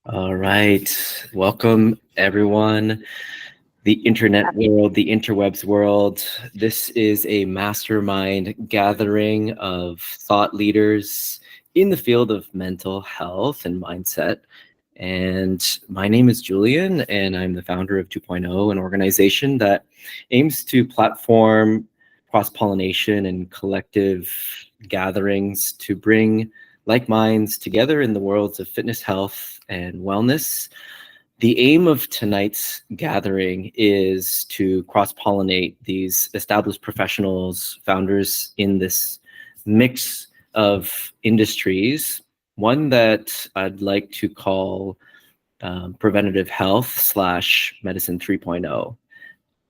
All right. Welcome, everyone. The internet world, the interwebs world. This is a mastermind gathering of thought leaders in the field of mental health and mindset. And my name is Julian, and I'm the founder of 2.0, an organization that aims to platform cross-pollination and collective gatherings to bring like minds together in the worlds of fitness, health, and wellness. The aim of tonight's gathering is to cross-pollinate these established professionals, founders in this mix of industries, one that I'd like to call preventative health / medicine 3.0.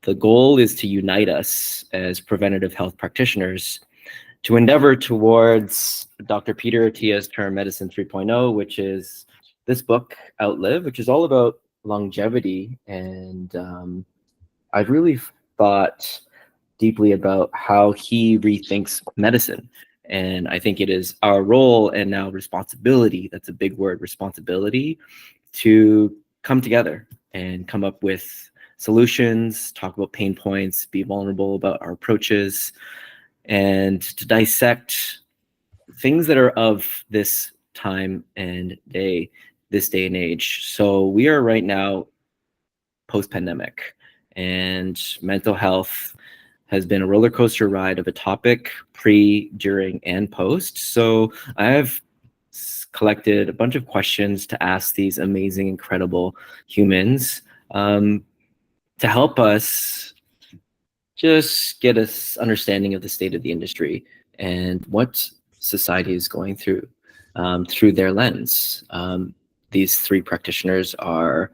The goal is to unite us as preventative health practitioners to endeavor towards Dr. Peter Attia's term medicine 3.0, which is this book, Outlive, which is all about longevity. And I've really thought deeply about how he rethinks medicine. And I think it is our role and now responsibility, that's a big word, responsibility, to come together and come up with solutions, talk about pain points, be vulnerable about our approaches, and to dissect things that are of this time and day, this day and age. So we are right now post-pandemic, and mental health has been a roller coaster ride of a topic pre, during, and post. So I have collected a bunch of questions to ask these amazing, incredible humans to help us just get us understanding of the state of the industry and what society is going through their lens. These three practitioners are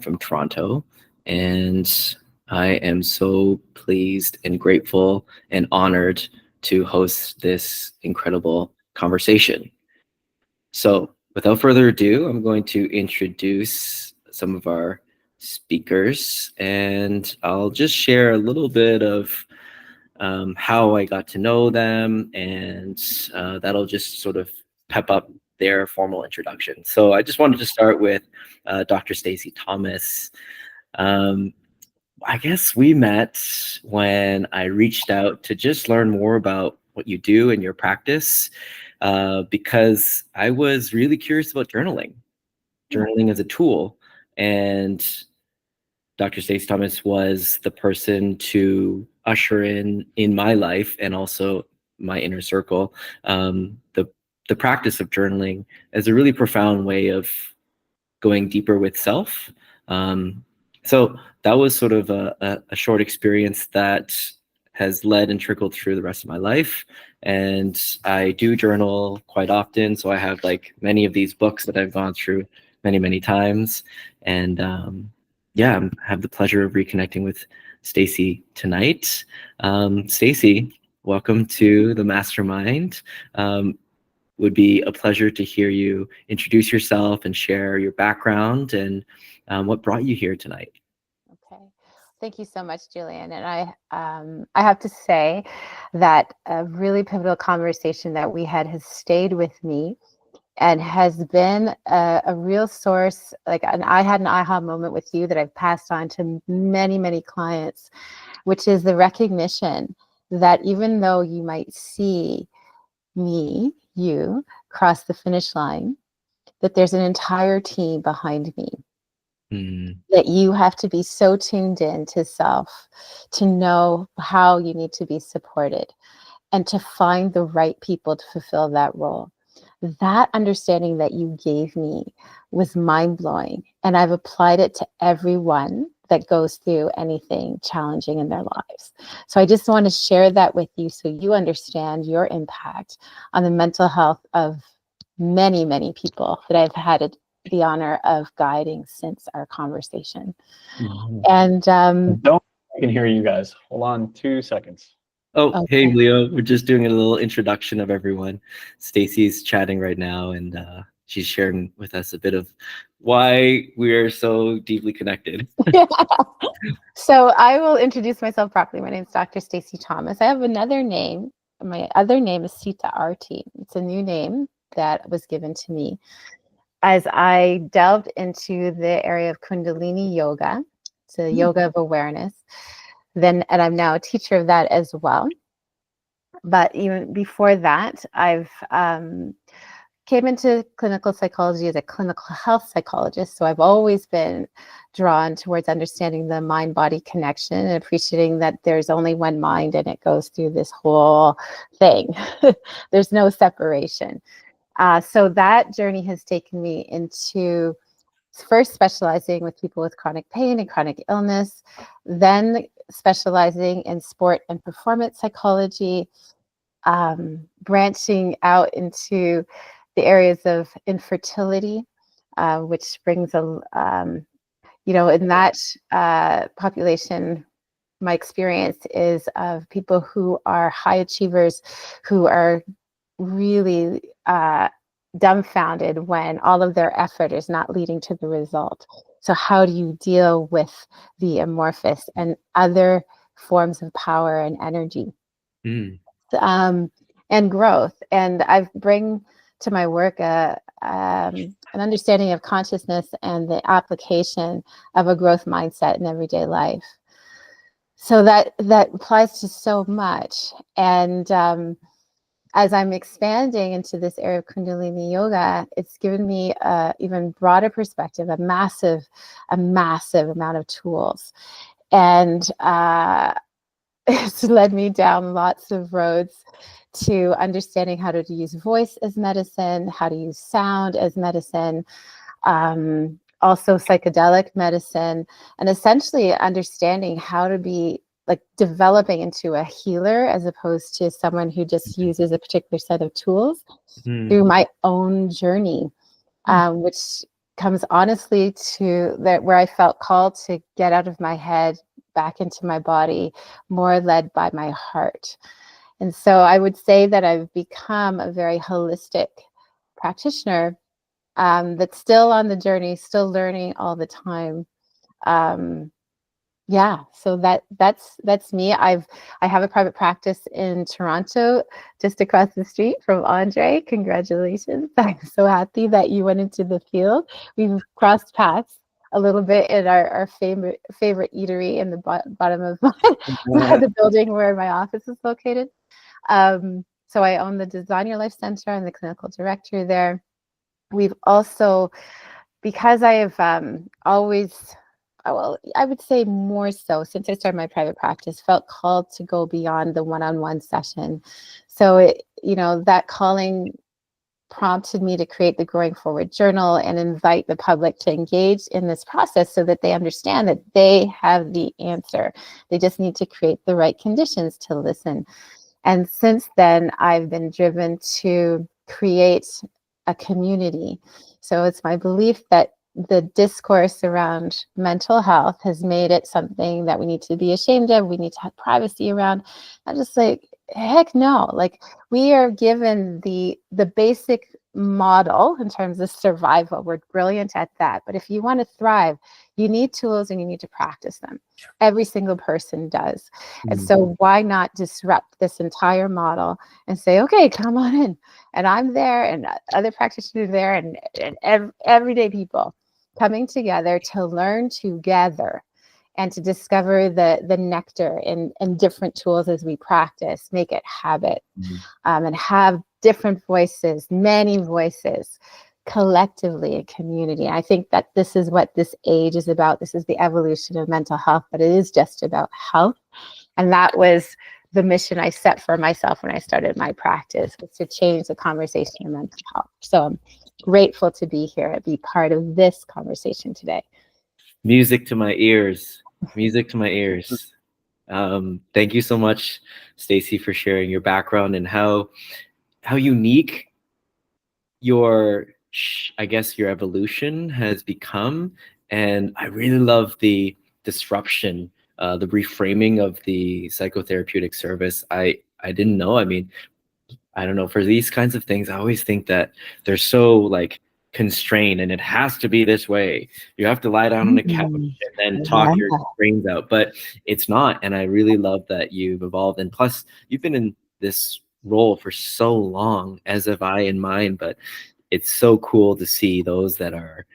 from Toronto, and I am so pleased and grateful and honored to host this incredible conversation. So without further ado, I'm going to introduce some of our speakers, and I'll just share a little bit of how I got to know them, and that'll just sort of pep up their formal introduction. So I just wanted to start with Dr. Stacey Thomas. I guess we met when I reached out to just learn more about what you do in your practice, because I was really curious about journaling as a tool. And Dr. Stacey Thomas was the person to usher in my life and also my inner circle, the practice of journaling as a really profound way of going deeper with self. So that was sort of a short experience that has led and trickled through the rest of my life. And I do journal quite often. So I have like many of these books that I've gone through many, many times. And yeah, I have the pleasure of reconnecting with Stacey tonight. Stacey, welcome to the Mastermind. Would be a pleasure to hear you introduce yourself and share your background and what brought you here tonight. Okay, thank you so much, Julian. And I have to say that a really pivotal conversation that we had has stayed with me and has been a real source. And I had an aha moment with you that I've passed on to many, many clients, which is the recognition that even though you might see you cross the finish line, that there's an entire team behind me. That you have to be so tuned in to self to know how you need to be supported and to find the right people to fulfill that role. That understanding that you gave me was mind-blowing, and I've applied it to everyone that goes through anything challenging in their lives. So I just want to share that with you so you understand your impact on the mental health of many, many people that I've had the honor of guiding since our conversation. And I can hear you guys. Hold on 2 seconds. Oh, okay. Hey, Leo. We're just doing a little introduction of everyone. Stacey's chatting right now, and she's sharing with us a bit of why we're so deeply connected. Yeah. So I will introduce myself properly. My name is Dr. Stacey Thomas. I have another name. My other name is Sita RT. It's a new name that was given to me. as I delved into the area of Kundalini yoga, so yoga of awareness, and I'm now a teacher of that as well. But even before that, I've came into clinical psychology as a clinical health psychologist. So I've always been drawn towards understanding the mind-body connection and appreciating that there's only one mind and it goes through this whole thing. There's no separation. So that journey has taken me into first specializing with people with chronic pain and chronic illness, then specializing in sport and performance psychology, branching out into the areas of infertility, which brings in that population, my experience is of people who are high achievers, who are really dumbfounded when all of their effort is not leading to the result. So how do you deal with the amorphous and other forms of power and energy? And growth? And I bring to my work an understanding of consciousness and the application of a growth mindset in everyday life. So that applies to so much. And as I'm expanding into this area of Kundalini yoga, it's given me an even broader perspective, a massive amount of tools. And it's led me down lots of roads to understanding how to use voice as medicine, how to use sound as medicine, also psychedelic medicine, and essentially understanding how to be like developing into a healer as opposed to someone who just uses a particular set of tools through my own journey, which comes honestly to that where I felt called to get out of my head back into my body, more led by my heart. And so I would say that I've become a very holistic practitioner that's still on the journey, still learning all the time. So that's me. I have a private practice in Toronto, just across the street from Andre. Congratulations. I'm so happy that you went into the field. We've crossed paths a little bit in our favorite eatery in the bottom of the building where my office is located. So I own the Design Your Life Center. I'm the clinical director there. We've also, because I have always, well, I would say more so since I started my private practice, felt called to go beyond the one-on-one session. So that calling prompted me to create the Growing Forward Journal and invite the public to engage in this process so that they understand that they have the answer. They just need to create the right conditions to listen. And since then, I've been driven to create a community. So it's my belief that the discourse around mental health has made it something that we need to be ashamed of. We need to have privacy around. I'm just like, heck no. Like, we are given the basic model in terms of survival. We're brilliant at that. But if you want to thrive, you need tools and you need to practice them. Every single person does. And so why not disrupt this entire model and say, okay, come on in. And I'm there and other practitioners are there and everyday people coming together to learn together and to discover the nectar in different tools as we practice, make it habit, and have different voices, many voices, collectively in community. I think that this is what this age is about. This is the evolution of mental health, but it is just about health. And that was the mission I set for myself when I started my practice, was to change the conversation of mental health. So I'm grateful to be here and be part of this conversation today. Music to my ears. Music to my ears. Thank you so much, Stacey, for sharing your background and how unique your evolution has become. And I really love the disruption, the reframing of the psychotherapeutic service. I didn't know. I mean, I don't know, for these kinds of things, I always think that they're so like constrained and it has to be this way. You have to lie down on a couch and then talk your brains out, but it's not. And I really love that you've evolved. And plus, you've been in this role for so long, as have I in mine, but it's so cool to see those that are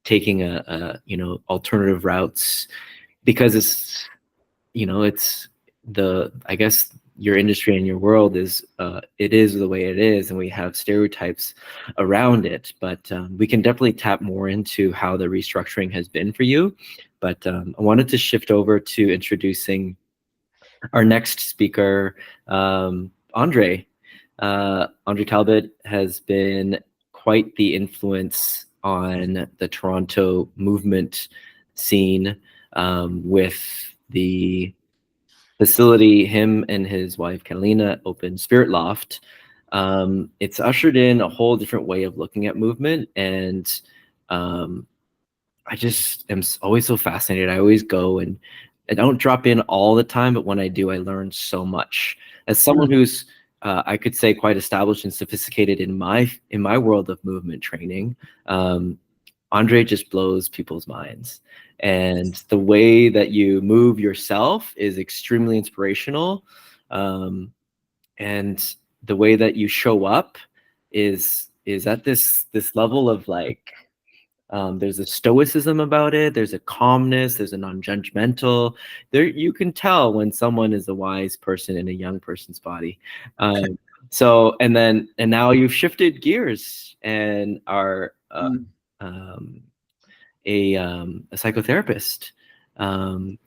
taking a alternative routes, because it's, it's I guess your industry and your world is it is the way it is, and we have stereotypes around it, but we can definitely tap more into how the restructuring has been for you. But I wanted to shift over to introducing our next speaker, Andre. Andre Talbot has been quite the influence on the Toronto movement scene, with the facility him and his wife Catalina opened, Spirit Loft. It's ushered in a whole different way of looking at movement, and I just am always so fascinated. I always go, and I don't drop in all the time, but when I do, I learn so much. As someone who's I could say quite established and sophisticated in my world of movement training, Andre just blows people's minds. And the way that you move yourself is extremely inspirational. And the way that you show up is at this level of like, there's a stoicism about it. There's a calmness. There's a non-judgmental. There, you can tell when someone is a wise person in a young person's body. And now you've shifted gears and are a psychotherapist.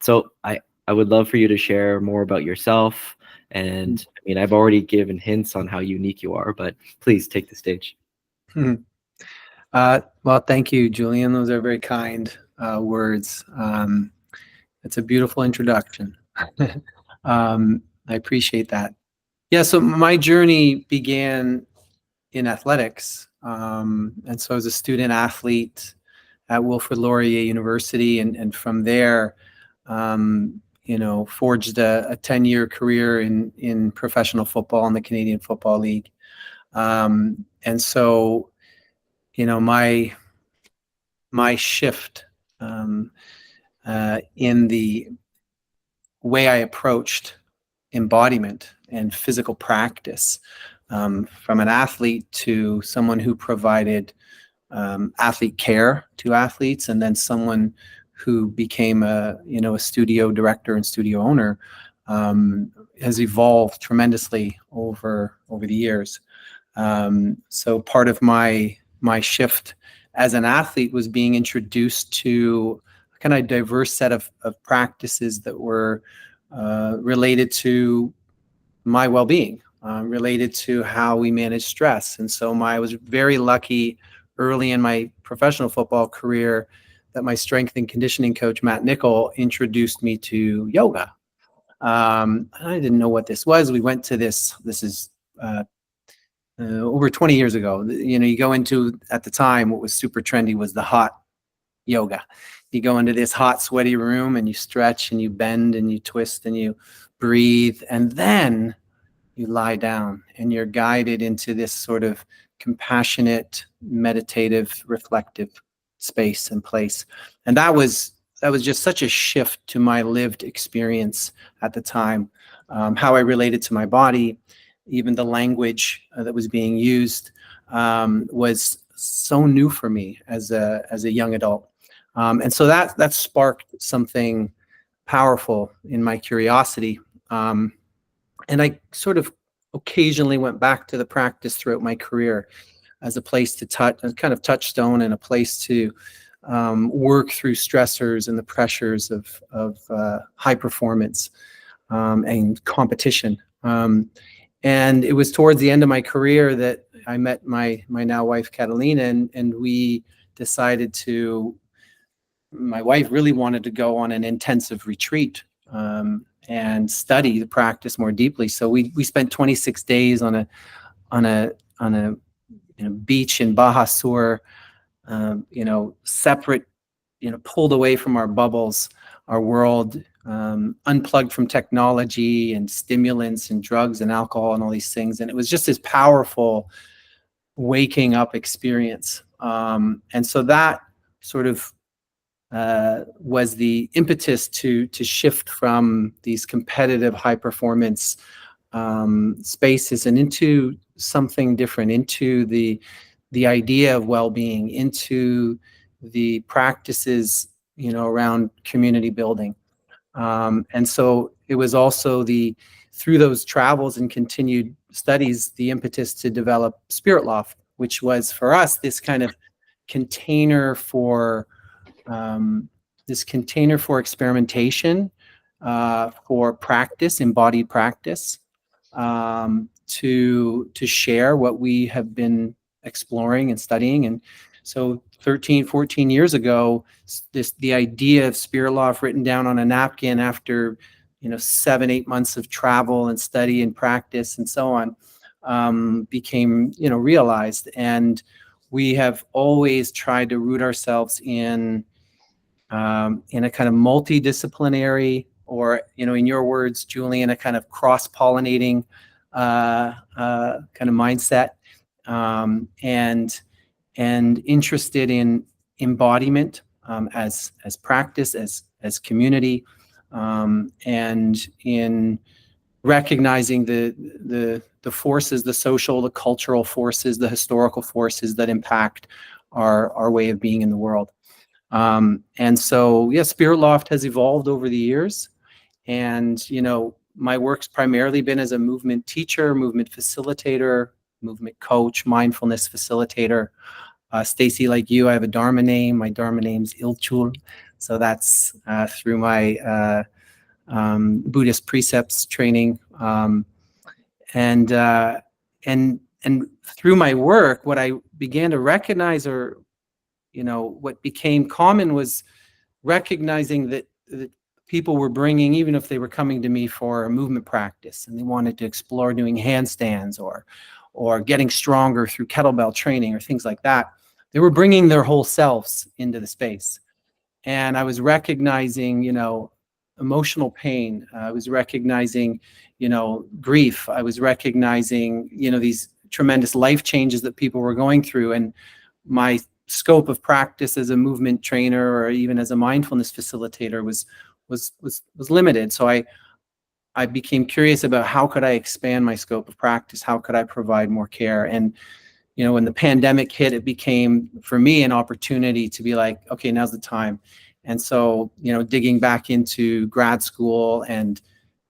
So I would love for you to share more about yourself. And I mean, I've already given hints on how unique you are, but please take the stage. Well, thank you, Julian. Those are very kind words. It's a beautiful introduction. I appreciate that. Yeah, so my journey began in athletics. And so I was a student athlete at Wilfrid Laurier University. And from there, forged a 10-year career in professional football in the Canadian Football League. And so, my shift in the way I approached embodiment and physical practice, from an athlete to someone who provided athlete care to athletes, and then someone who became a studio director and studio owner, has evolved tremendously over the years. So part of my shift as an athlete was being introduced to a kind of diverse set of practices that were related to my well-being, related to how we manage stress. And so I was very lucky early in my professional football career that my strength and conditioning coach, Matt Nickel, introduced me to yoga. I didn't know what this was. We went to this is over 20 years ago. You go into, at the time, what was super trendy was the hot yoga. You go into this hot, sweaty room and you stretch and you bend and you twist and you breathe, and then you lie down and you're guided into this sort of compassionate, meditative, reflective space and place. And that was just such a shift to my lived experience at the time, how I related to my body. Even the language that was being used was so new for me as a young adult. And so that sparked something powerful in my curiosity. And I sort of occasionally went back to the practice throughout my career as a place to touch, a kind of touchstone, and a place to work through stressors and the pressures of high performance and competition. And it was towards the end of my career that I met my now wife, Catalina, and we decided my wife really wanted to go on an intensive retreat and study the practice more deeply. So we spent 26 days on a beach in Baja Sur, separate, pulled away from our bubbles, our world, unplugged from technology and stimulants and drugs and alcohol and all these things. And it was just this powerful waking up experience. And so that sort of was the impetus to shift from these competitive high performance spaces and into something different, into the the idea of well-being into the practices, around community building. And so it was also through those travels and continued studies, the impetus to develop Spirit Loft, which was for us this kind of container for experimentation, for practice, embodied practice, to share what we have been exploring and studying. And so 13, 14 years ago, the idea of Spirit Loft written down on a napkin after 7, 8 months of travel and study and practice and so on, became realized. And we have always tried to root ourselves in a kind of multidisciplinary, or in your words, Julian, a kind of cross-pollinating kind of mindset, and interested in embodiment, as practice, as community, and in recognizing the forces, the social, the cultural forces, the historical forces that impact our way of being in the world. And so, Spirit Loft has evolved over the years. And, my work's primarily been as a movement teacher, movement facilitator, movement coach, mindfulness facilitator. Stacy, like you, I have a Dharma name. My Dharma name's Ilchul. So that's through my Buddhist precepts training. And through my work, what I began to recognize, or what became common, was recognizing that people were bringing, even if they were coming to me for a movement practice and they wanted to explore doing handstands or getting stronger through kettlebell training or things like that, they were bringing their whole selves into the space. And I was recognizing, emotional pain. I was recognizing, grief. I was recognizing, these tremendous life changes that people were going through. And my scope of practice as a movement trainer, or even as a mindfulness facilitator, was limited. So I became curious about how could I expand my scope of practice? How could I provide more care? And when the pandemic hit, it became for me an opportunity to be like, okay, now's the time. And so digging back into grad school and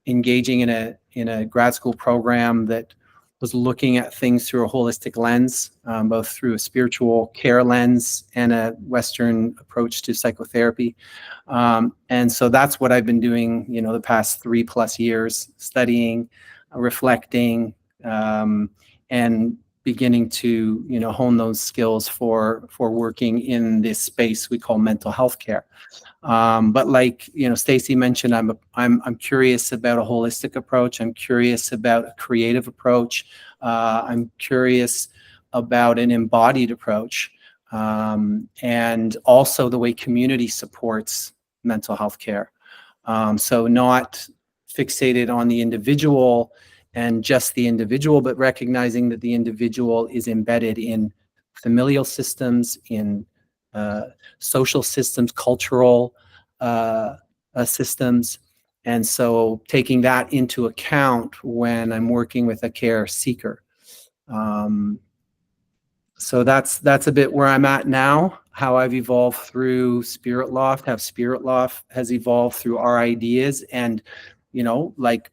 engaging in a grad school program that was looking at things through a holistic lens, both through a spiritual care lens and a Western approach to psychotherapy. And so that's what I've been doing, the past 3+ years, studying, reflecting, and beginning to, hone those skills for working in this space we call mental health care. But like, Stacy mentioned, I'm curious about a holistic approach. I'm curious about a creative approach. I'm curious about an embodied approach, and also the way community supports mental health care. So not fixated on the individual and just the individual, but recognizing that the individual is embedded in familial systems, in social systems, cultural systems. And so taking that into account when I'm working with a care seeker. So that's a bit where I'm at now, how I've evolved through Spirit Loft, how Spirit Loft has evolved through our ideas. And, like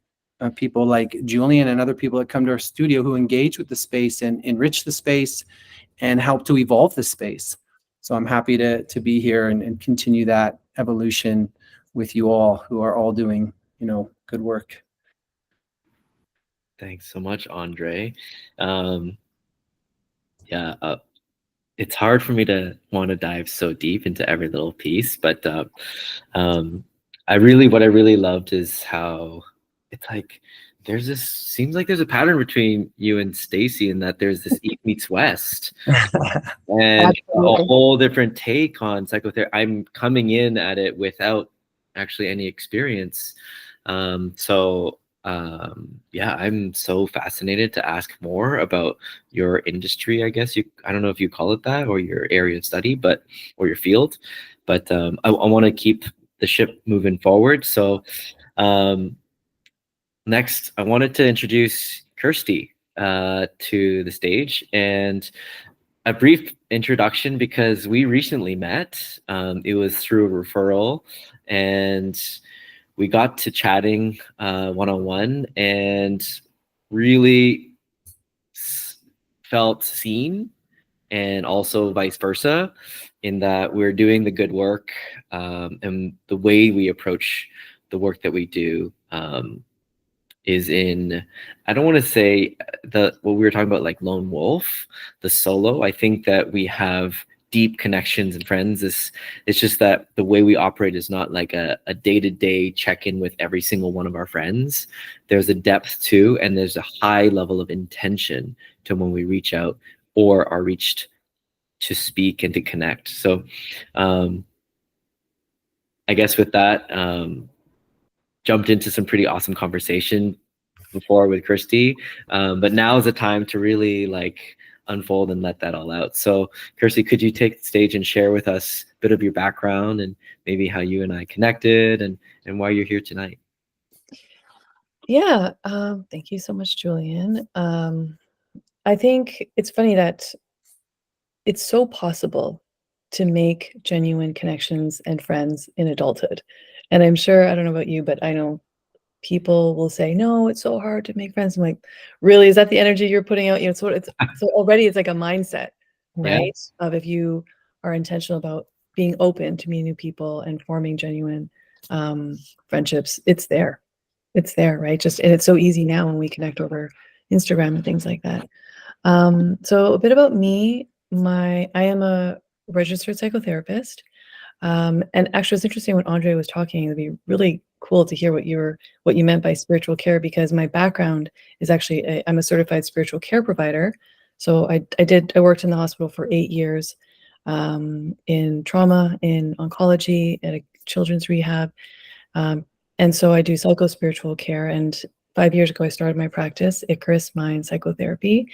people like Julian and other people that come to our studio who engage with the space and enrich the space and help to evolve the space. So I'm happy to be here and continue that evolution with you all, who are all doing, good work. Thanks so much, Andre. It's hard for me to want to dive so deep into every little piece, but what I really loved is how it's like seems like there's a pattern between you and Stacy, in that there's this East meets West and a whole different take on psychotherapy. I'm coming in at it without actually any experience. I'm so fascinated to ask more about your industry, I guess. I don't know if you call it that, or your area of study, or your field, but I want to keep the ship moving forward. So next, I wanted to introduce Kirsty to the stage. And a brief introduction because we recently met. It was through a referral, and we got to chatting one-on-one and really felt seen, and also vice versa, in that we're doing the good work, and the way we approach the work that we do is in, I don't want to say what we were talking about, like lone wolf, the solo. I think that we have deep connections and friends. It's just that the way we operate is not like a day-to-day check-in with every single one of our friends. There's a depth to, and there's a high level of intention to when we reach out or are reached to speak and to connect. So I guess with that, jumped into some pretty awesome conversation before with Kirsty, but now is the time to really like unfold and let that all out. So Kirsty, could you take the stage and share with us a bit of your background and maybe how you and I connected and why you're here tonight? Yeah, thank you so much, Julian. I think it's funny that it's so possible to make genuine connections and friends in adulthood. And I'm sure, I don't know about you, but I know people will say, no, it's so hard to make friends. I'm like, really, is that the energy you're putting out? You know, so already it's like a mindset, right? Yes. Of if you are intentional about being open to meeting new people and forming genuine friendships, it's there, right? And it's so easy now when we connect over Instagram and things like that. So a bit about me, I am a registered psychotherapist. And actually, it's interesting when Andre was talking. It'd be really cool to hear what you meant by spiritual care, because my background is actually I'm a certified spiritual care provider. So I worked in the hospital for 8 years, in trauma, in oncology, at a children's rehab, and so I do psycho-spiritual care. And 5 years ago, I started my practice, Icarus Mind Psychotherapy.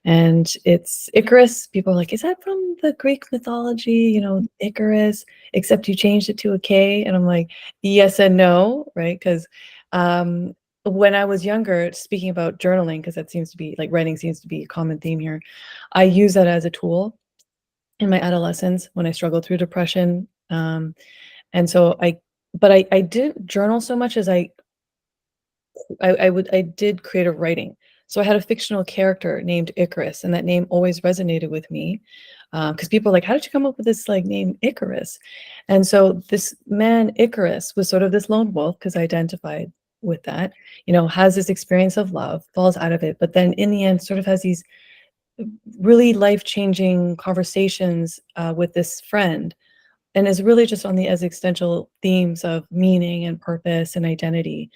And it's Icarus. People are like, is that from the Greek mythology? You know, Icarus, except you changed it to a K. And I'm like, yes and no, right? Because when I was younger, speaking about journaling, because that seems to be like writing seems to be a common theme here, I use that as a tool in my adolescence when I struggled through depression. And so I didn't journal so much as I did creative writing. So I had a fictional character named Icarus, and that name always resonated with me, because people are like, how did you come up with this like name Icarus? And so this man Icarus was sort of this lone wolf, because I identified with that, you know, has this experience of love, falls out of it, but then in the end sort of has these really life-changing conversations with this friend, and is really just on the existential themes of meaning and purpose and identity.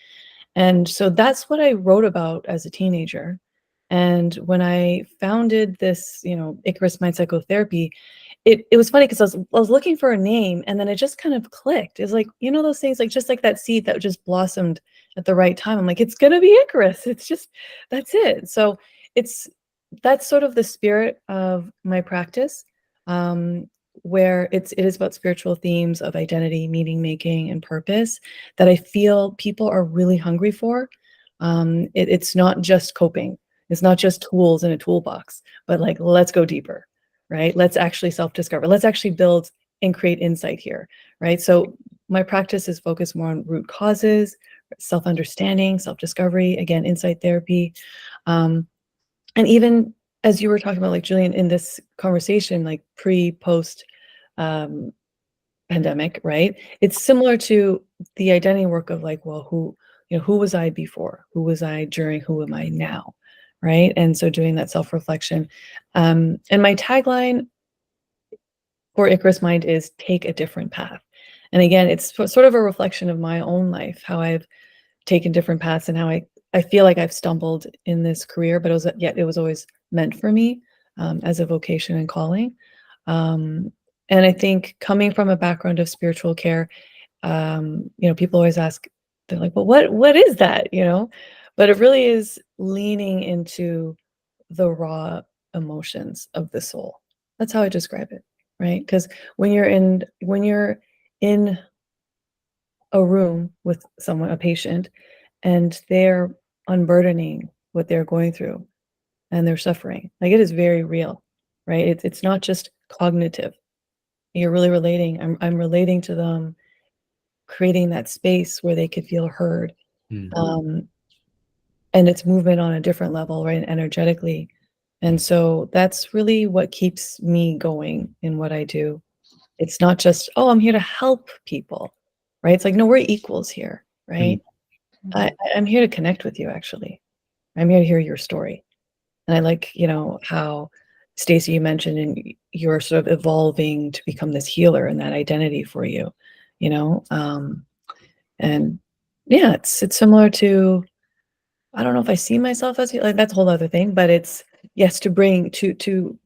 And so that's what I wrote about as a teenager. And when I founded this, you know, Icarus Mind Psychotherapy, it was funny because I was looking for a name, and then it just kind of clicked. It's like, you know, those things, like just like that seed that just blossomed at the right time. I'm like, it's gonna be Icarus. It's just, that's it. So that's sort of the spirit of my practice, where it is about spiritual themes of identity, meaning making, and purpose that I feel people are really hungry for. It's not just coping. It's not just tools in a toolbox, but like, let's go deeper, right? Let's actually self-discover. Let's actually build and create insight here, right? So my practice is focused more on root causes, self-understanding, self-discovery, again, insight therapy. And even as you were talking about, like Julian, in this conversation, like post pandemic, right? It's similar to the identity work of like, well, who was I before? Who was I during? Who am I now? Right? And so doing that self-reflection. And my tagline for Icarus Mind is take a different path. And again, it's sort of a reflection of my own life, how I've taken different paths and how I feel like I've stumbled in this career, but it was always meant for me, as a vocation and calling. And I think coming from a background of spiritual care, you know, people always ask, they're like, well, what is that? You know, but it really is leaning into the raw emotions of the soul. That's how I describe it, right? Because when you're in a room with someone, a patient, and they're unburdening what they're going through and they're suffering, like, it is very real. right? It's not just cognitive. You're really relating. I'm relating to them, creating that space where they could feel heard. Mm. And it's movement on a different level, right? Energetically. And so that's really what keeps me going in what I do. It's not just, oh, I'm here to help people, right? It's like, no, we're equals here, right? I'm here to connect with you, actually. I'm here to hear your story. And I like, how Stacey, you mentioned, and you're sort of evolving to become this healer and that identity for you, and yeah, it's similar to, I don't know if I see myself as like, that's a whole other thing, but it's, yes, to bring to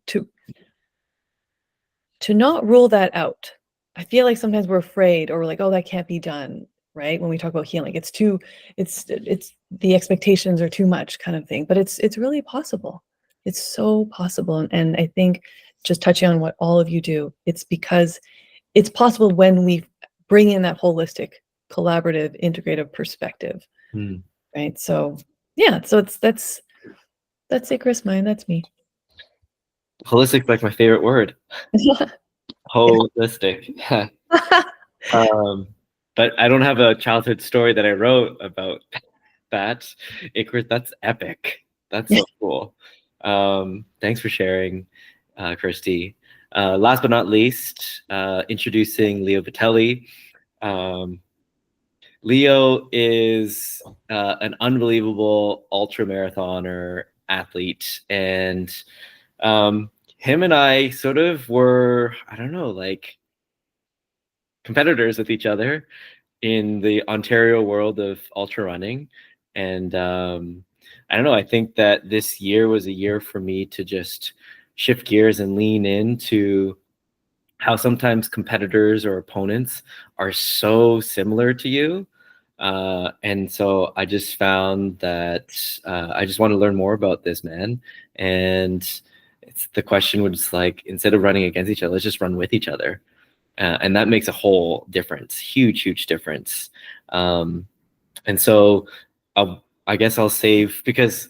not rule that out. I feel like sometimes we're afraid, or we're like, oh, that can't be done, right? When we talk about healing, it's the expectations are too much kind of thing, but it's really possible. It's so possible. And I think, just touching on what all of you do, it's because it's possible when we bring in that holistic, collaborative, integrative perspective, right? So yeah, so that's Icarus Mind. That's me. Holistic, like my favorite word. Holistic. But I don't have a childhood story that I wrote about that. Icarus, that's epic. That's so cool. Thanks for sharing, Kirsty. Last but not least, introducing Leo Vitelli. Leo is an unbelievable ultra marathoner athlete, and him and I sort of were, I don't know, like competitors with each other in the Ontario world of ultra running. And I don't know, I think that this year was a year for me to just shift gears and lean into how sometimes competitors or opponents are so similar to you. And so I just found that I just want to learn more about this man. And the question was like, instead of running against each other, let's just run with each other. And that makes a whole difference, huge difference. And so I guess I'll save, because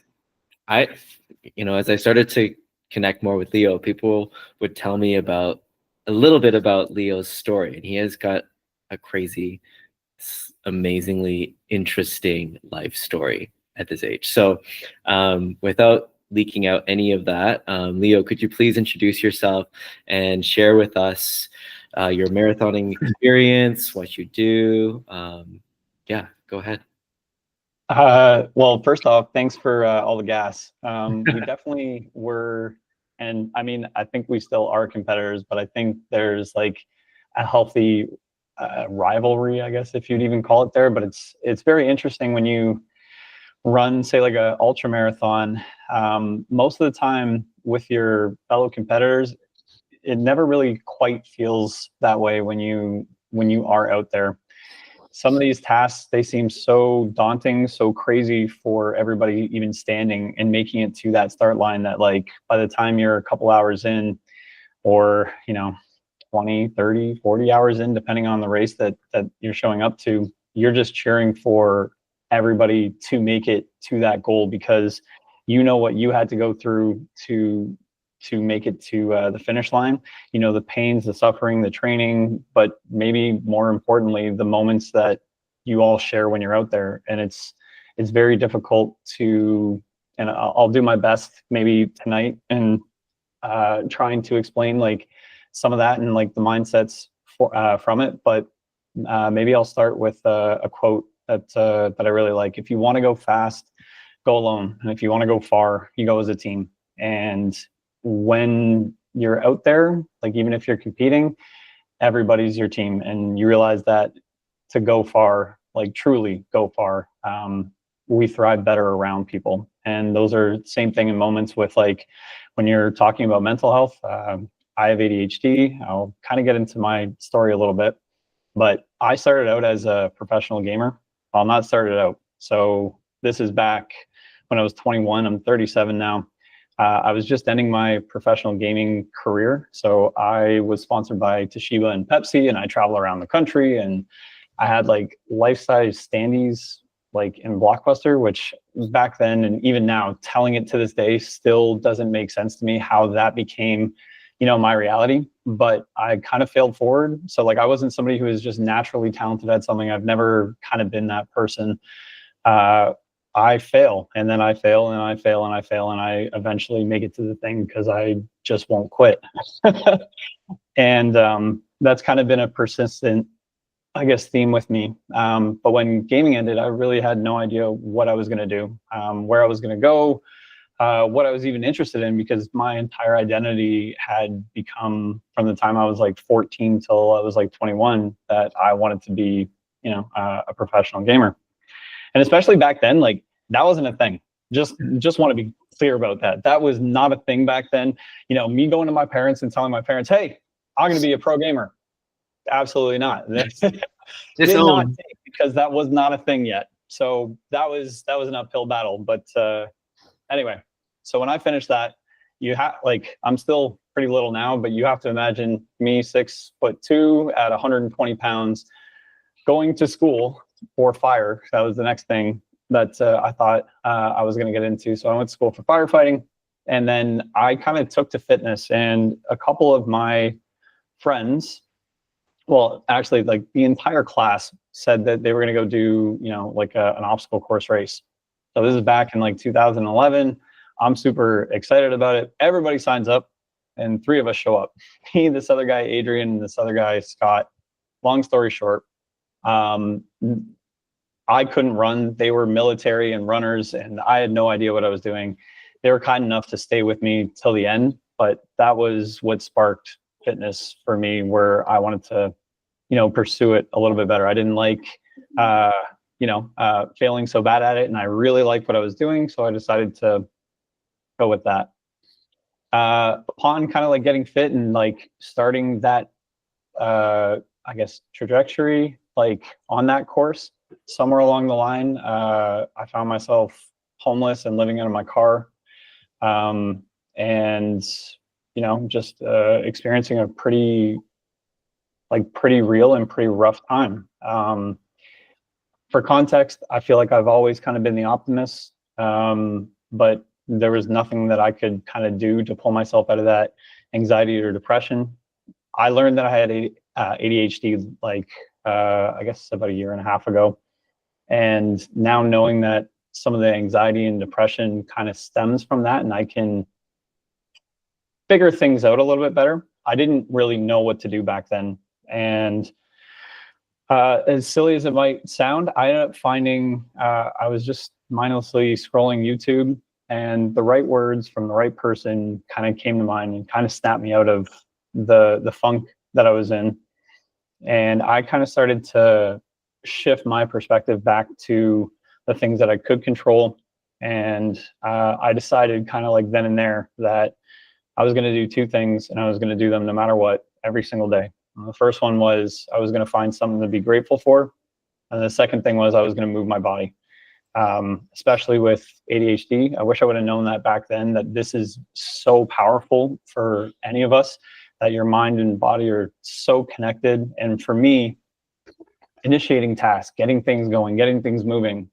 as I started to connect more with Leo, people would tell me about a little bit about Leo's story, and he has got a crazy, amazingly interesting life story at this age. So without leaking out any of that, Leo, could you please introduce yourself and share with us your marathoning experience, what you do? Yeah, go ahead. Well, first off, thanks for all the gas. We definitely were, and I mean, I think we still are competitors, but I think there's like a healthy rivalry, I guess, if you'd even call it there. But it's very interesting when you run, say, like a ultra marathon. Most of the time with your fellow competitors, it never really quite feels that way when you are out there. Some of these tasks, they seem so daunting, so crazy for everybody even standing and making it to that start line, that like by the time you're a couple hours in, or 20, 30, 40 hours in, depending on the race that you're showing up to, you're just cheering for everybody to make it to that goal, because you know what you had to go through to make it to the finish line. The pains, the suffering, the training, but maybe more importantly, the moments that you all share when you're out there. And it's very difficult to, and I'll do my best maybe tonight and trying to explain like some of that and like the mindsets from it. But maybe I'll start with a quote that I really like. If you want to go fast, go alone. And if you want to go far, you go as a team. And when you're out there, like even if you're competing, everybody's your team, and you realize that to go far, like truly go far, we thrive better around people. And those are the same thing in moments with like when you're talking about mental health. I have ADHD. I'll kind of get into my story a little bit, but I started out as a professional gamer. Well, not started out. So this is back when I was 21. I'm 37 now. I was just ending my professional gaming career. So I was sponsored by Toshiba and Pepsi, and I travel around the country, and I had like life-size standees like in Blockbuster, which back then and even now, telling it to this day still doesn't make sense to me how that became, you know, my reality. But I kind of failed forward. So like, I wasn't somebody who is just naturally talented at something. I've never kind of been that person. I fail, and then I fail, and I fail, and I fail, and I eventually make it to the thing because I just won't quit. And that's kind of been a persistent, I guess, theme with me. But when gaming ended, I really had no idea what I was going to do, where I was going to go, what I was even interested in, because my entire identity had become, from the time I was like 14 till I was like 21, that I wanted to be, you know, a professional gamer. And especially back then, like, that wasn't a thing. Just want to be clear about that. That was not a thing back then. You know, me going to my parents and telling my parents, hey, I'm going to be a pro gamer. Absolutely not. Did not take, because that was not a thing yet. So that was an uphill battle. But anyway, so when I finished that, you have, like, I'm still pretty little now, but you have to imagine me 6'2" at 120 pounds going to school for fire. That was the next thing that I thought I was going to get into. So I went to school for firefighting, and then I kind of took to fitness. And a couple of my friends, well, actually, like the entire class, said that they were going to go do, you know, like an obstacle course race. So this is back in like 2011. I'm super excited about it. Everybody signs up, and 3 of us show up. Me, this other guy, Adrian, and this other guy, Scott. Long story short, I couldn't run. They were military and runners, and I had no idea what I was doing. They were kind enough to stay with me till the end, but that was what sparked fitness for me, where I wanted to, you know, pursue it a little bit better. I didn't like, failing so bad at it, and I really liked what I was doing, so I decided to go with that. Upon kind of like getting fit and like starting that, I guess, trajectory, like on that course, somewhere along the line, I found myself homeless and living out of my car, and you know, just experiencing a pretty real and pretty rough time. For context, I feel like I've always kind of been the optimist, but there was nothing that I could kind of do to pull myself out of that anxiety or depression. I learned that I had ADHD like I guess about 1.5 years ago. And now knowing that some of the anxiety and depression kind of stems from that, and I can figure things out a little bit better. I didn't really know what to do back then. And as silly as it might sound, I ended up finding, I was just mindlessly scrolling YouTube, and the right words from the right person kind of came to mind and kind of snapped me out of the funk that I was in. And I kind of started to shift my perspective back to the things that I could control. And I decided kind of like then and there that I was going to do 2 things, and I was going to do them no matter what, every single day. And the first one was I was going to find something to be grateful for. And the second thing was I was going to move my body, especially with ADHD. I wish I would have known that back then, that this is so powerful for any of us, that your mind and body are so connected. And for me, initiating tasks, getting things going, getting things moving,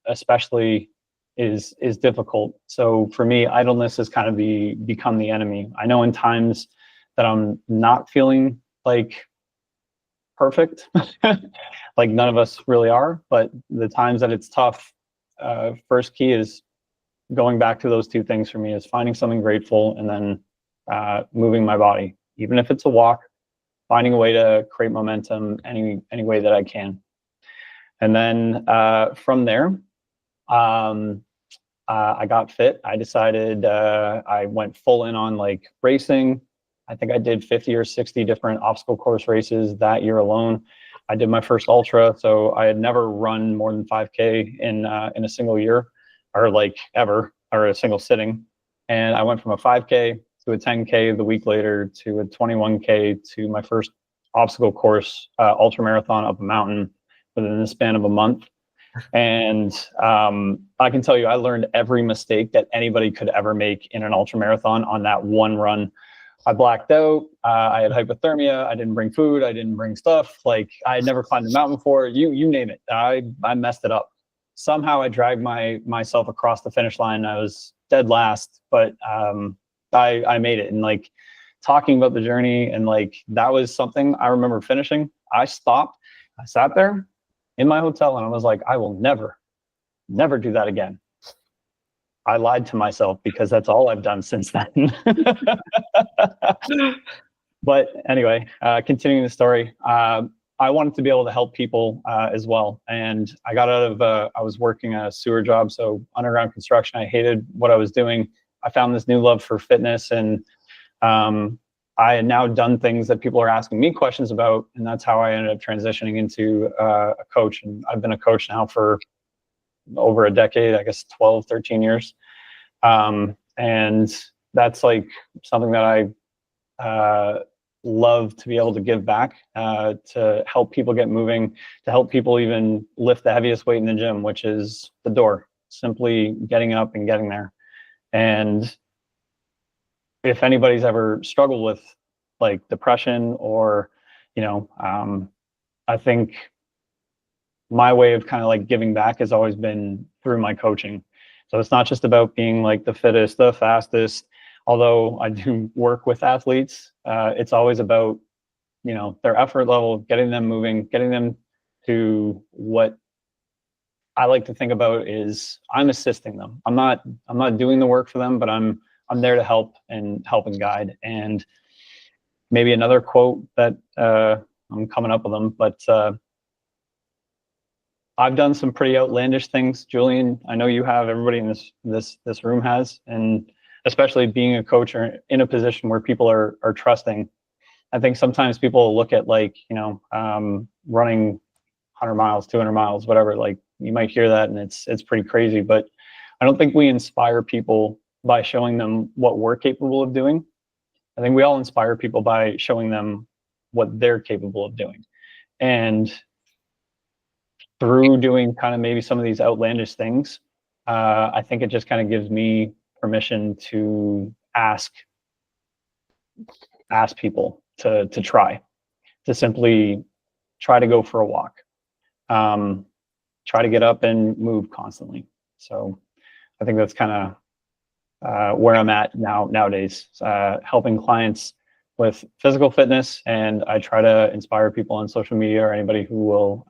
especially is difficult. So for me, idleness has kind of become the enemy. I know in times that I'm not feeling like perfect, like none of us really are, but the times that it's tough, first key is going back to those 2 things for me, is finding something grateful, and then moving my body, even if it's a walk, finding a way to create momentum any way that I can. And then from there, I got fit. I decided I went full in on like racing. I think I did 50 or 60 different obstacle course races that year alone. I did my first ultra, so I had never run more than 5K in a single year, or like ever, or a single sitting. And I went from a 5K to a 10K the week later to a 21K to my first obstacle course ultra marathon up a mountain within the span of a month. And I can tell you, I learned every mistake that anybody could ever make in an ultra marathon on that one run. I blacked out. I had hypothermia. I didn't bring food. I didn't bring stuff. Like, I had never climbed a mountain before. You name it. I messed it up. Somehow I dragged myself across the finish line. I was dead last, but I made it. And like, talking about the journey, and like, that was something I remember finishing. I stopped. I sat there in my hotel and I was like, I will never do that again. I lied to myself because that's all I've done since then. But anyway, continuing the story, I wanted to be able to help people as well. And I got out of, I was working a sewer job, so underground construction. I hated what I was doing. I found this new love for fitness, and I had now done things that people are asking me questions about. And that's how I ended up transitioning into a coach. And I've been a coach now for over a decade, I guess 12, 13 years. And that's like something that I love to be able to give back, to help people get moving, to help people even lift the heaviest weight in the gym, which is the door, simply getting up and getting there. And if anybody's ever struggled with like depression or, you know, I think my way of kind of like giving back has always been through my coaching. So it's not just about being like the fittest, the fastest, although I do work with athletes. It's always about, you know, their effort level, getting them moving, getting them to what I like to think about is I'm assisting them. I'm not doing the work for them, but I'm there to help and guide. And maybe another quote that I'm coming up with them, but I've done some pretty outlandish things, Julian. I know you have, everybody in this room has, and especially being a coach or in a position where people are trusting. I think sometimes people look at like, you know, running 100 miles, 200 miles, whatever, like you might hear that and it's pretty crazy, but I don't think we inspire people by showing them what we're capable of doing. I think we all inspire people by showing them what they're capable of doing. And through doing kind of maybe some of these outlandish things, I think it just kind of gives me permission to ask people to try, to simply try to go for a walk, try to get up and move constantly. So I think that's kind of where I'm at nowadays, helping clients with physical fitness, and I try to inspire people on social media or anybody who will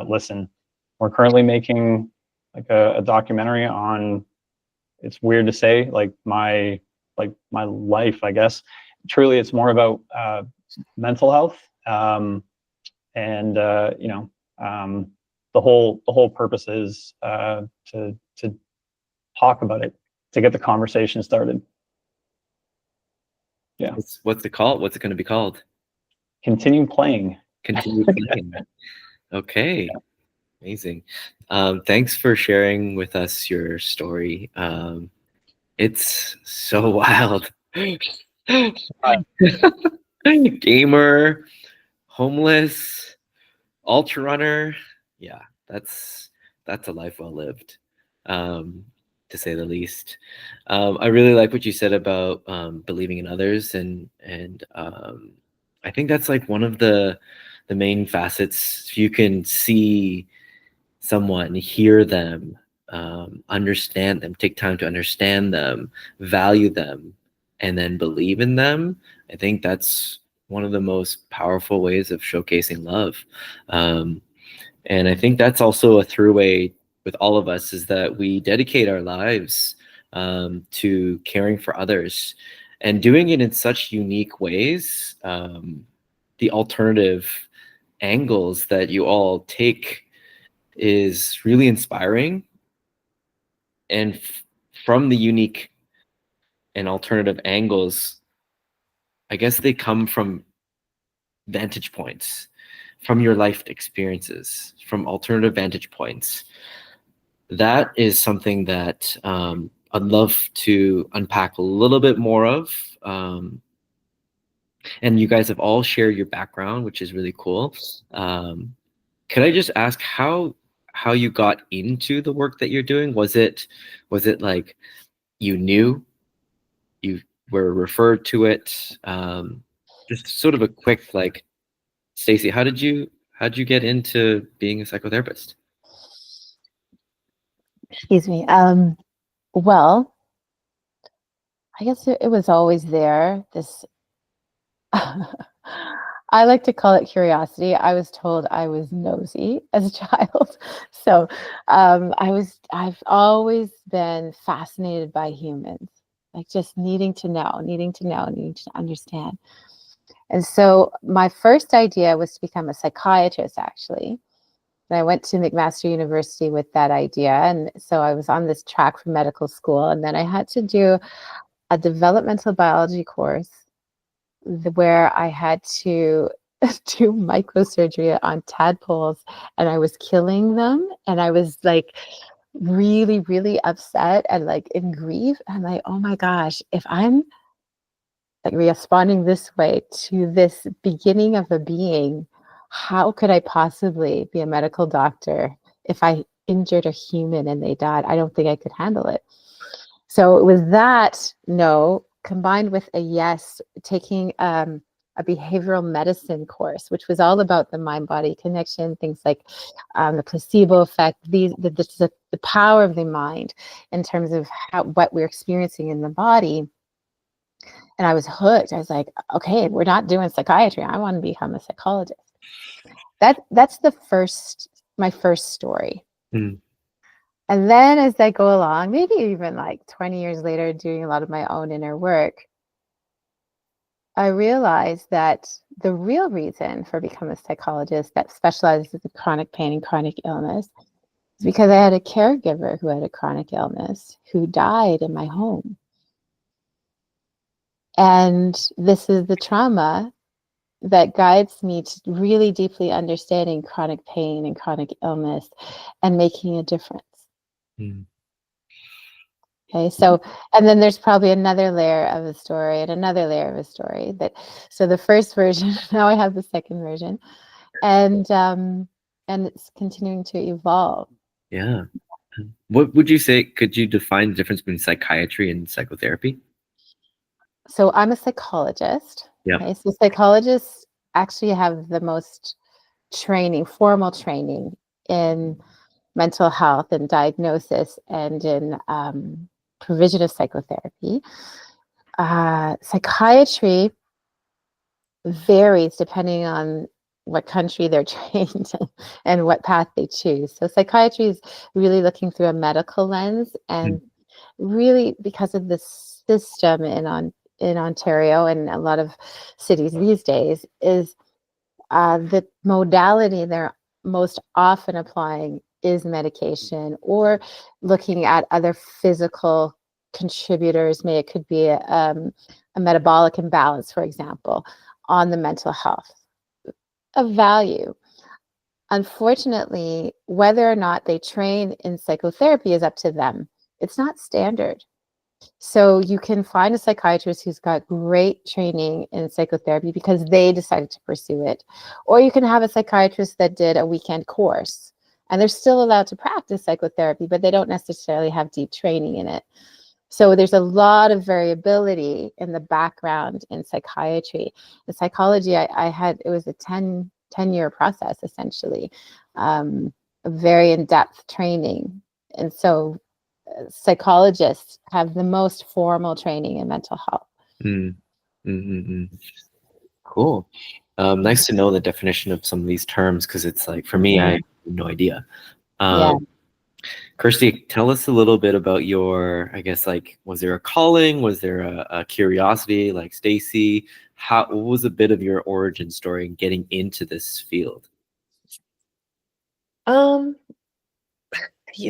listen. We're currently making like a documentary on, it's weird to say, like my life, I guess. Truly, it's more about mental health, and you know, the whole purpose is to talk about it, to get the conversation started. Yeah. What's it called? What's it going to be called? Continue playing. Continue playing. Okay. Yeah. Amazing. Thanks for sharing with us your story. It's so wild. Gamer, homeless, ultra runner. Yeah, that's a life well lived, to say the least. I really like what you said about believing in others, and I think that's like one of the main facets. If you can see someone, hear them, understand them, take time to understand them, value them, and then believe in them, I think that's one of the most powerful ways of showcasing love. And I think that's also a throughway with all of us, is that we dedicate our lives to caring for others and doing it in such unique ways. The alternative angles that you all take is really inspiring. And from the unique and alternative angles, I guess they come from vantage points, from your life experiences, from alternative vantage points. That is something that I'd love to unpack a little bit more of. And you guys have all shared your background, which is really cool. Could I just ask how you got into the work that you're doing? Was it like you knew you were referred to it? Just sort of a quick, like, Stacey, how'd you get into being a psychotherapist? Excuse me. Well, I guess it was always there. This, I like to call it curiosity. I was told I was nosy as a child. So I've always been fascinated by humans, like just needing to know, needing to understand. And so my first idea was to become a psychiatrist, actually. And I went to McMaster University with that idea. And so I was on this track for medical school. And then I had to do a developmental biology course where I had to do microsurgery on tadpoles, and I was killing them. And I was like really, really upset and like in grief. I'm like, oh my gosh, if I'm like responding this way to this beginning of a being, how could I possibly be a medical doctor if I injured a human and they died? I don't think I could handle it. So it was that no combined with a yes, taking a behavioral medicine course, which was all about the mind-body connection, things like the placebo effect, the power of the mind in terms of what we're experiencing in the body. And I was hooked. I was like, okay, we're not doing psychiatry. I want to become a psychologist. That's my first story. Mm. And then as I go along, maybe even like 20 years later, doing a lot of my own inner work, I realized that the real reason for becoming a psychologist that specializes in chronic pain and chronic illness is because I had a caregiver who had a chronic illness who died in my home. And this is the trauma that guides me to really deeply understanding chronic pain and chronic illness and making a difference. Mm. Okay, so, and then there's probably another layer of a story and another layer of a story so the first version, now I have the second version, and it's continuing to evolve. Yeah. What would you say, could you define the difference between psychiatry and psychotherapy? So I'm a psychologist. Yeah. Okay, so psychologists actually have the most formal training in mental health and diagnosis and in provision of psychotherapy. Psychiatry varies depending on what country they're trained in and what path they choose. So psychiatry is really looking through a medical lens, and really because of the system in Ontario and a lot of cities these days is the modality they're most often applying is medication or looking at other physical contributors. It could be a metabolic imbalance, for example, on the mental health of value. Unfortunately, whether or not they train in psychotherapy is up to them. It's not standard. So you can find a psychiatrist who's got great training in psychotherapy because they decided to pursue it. Or you can have a psychiatrist that did a weekend course and they're still allowed to practice psychotherapy, but they don't necessarily have deep training in it. So there's a lot of variability in the background in psychiatry. In psychology, it was a 10-year process, essentially, a very in-depth training. And so psychologists have the most formal training in mental health. Mm. Mm-hmm. Cool. Nice to know the definition of some of these terms, because it's like, for me, I have no idea. Kirsty, tell us a little bit about your, I guess, like, was there a calling? Was there a curiosity like Stacey? What was a bit of your origin story in getting into this field?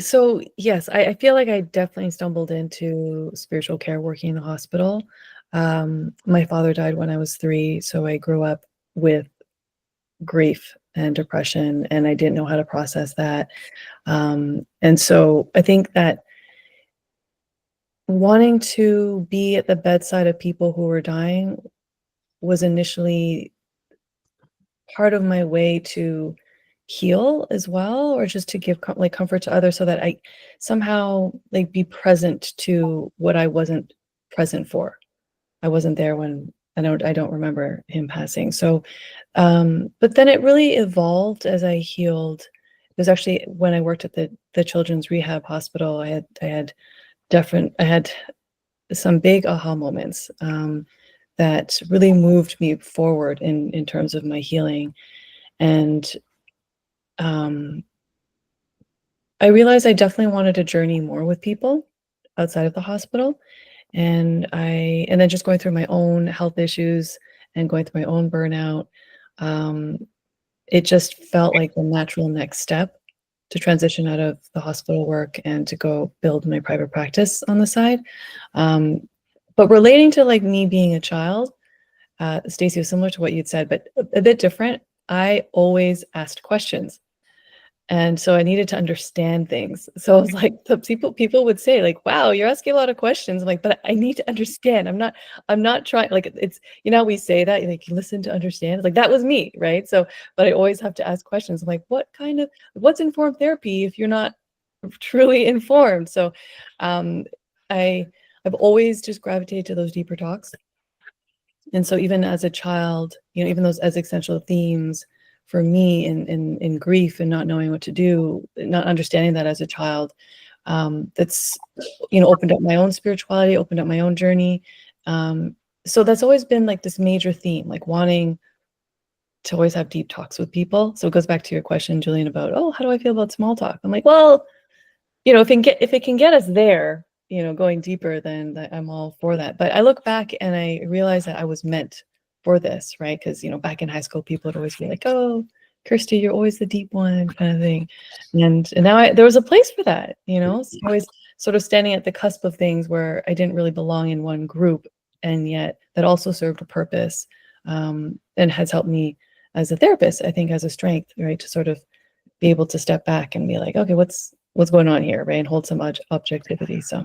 So yes, I feel like I definitely stumbled into spiritual care working in a hospital. My father died when I was 3, so I grew up with grief and depression, and I didn't know how to process that. And so I think that wanting to be at the bedside of people who were dying was initially part of my way to heal as well, or just to give comfort to others, so that I somehow be present to what I wasn't present for. I wasn't there when I don't remember him passing. So, but then it really evolved as I healed. It was actually when I worked at the children's rehab hospital. I had some big aha moments that really moved me forward in terms of my healing. And I realized I definitely wanted to journey more with people outside of the hospital. And then just going through my own health issues and going through my own burnout, it just felt like the natural next step to transition out of the hospital work and to go build my private practice on the side. But relating to like me being a child, Stacey, was similar to what you'd said, but a bit different. I always asked questions. And so I needed to understand things. So I was like, the people would say like, wow, you're asking a lot of questions. I'm like, but I need to understand. I'm not trying, like, it's, you know, we say that, like, listen to understand. It's like, that was me, right? So, but I always have to ask questions. I'm like, what's informed therapy if you're not truly informed? So I've always just gravitated to those deeper talks. And so even as a child, you know, even those existential themes, for me in grief and not knowing what to do, not understanding that as a child, that's, you know, opened up my own spirituality, opened up my own journey. So that's always been like this major theme, like wanting to always have deep talks with people. So it goes back to your question, Julian, about, oh, how do I feel about small talk? I'm like, well, you know, if it can get us there, you know, going deeper, then I'm all for that. But I look back and I realize that I was meant for this, right? Because, you know, back in high school, people would always be like, oh, Kirsty, you're always the deep one, kind of thing. And now there was a place for that, you know. So I was sort of standing at the cusp of things where I didn't really belong in one group, and yet that also served a purpose, and has helped me as a therapist, I think, as a strength, right, to sort of be able to step back and be like, okay, what's going on here, right, and hold some objectivity. So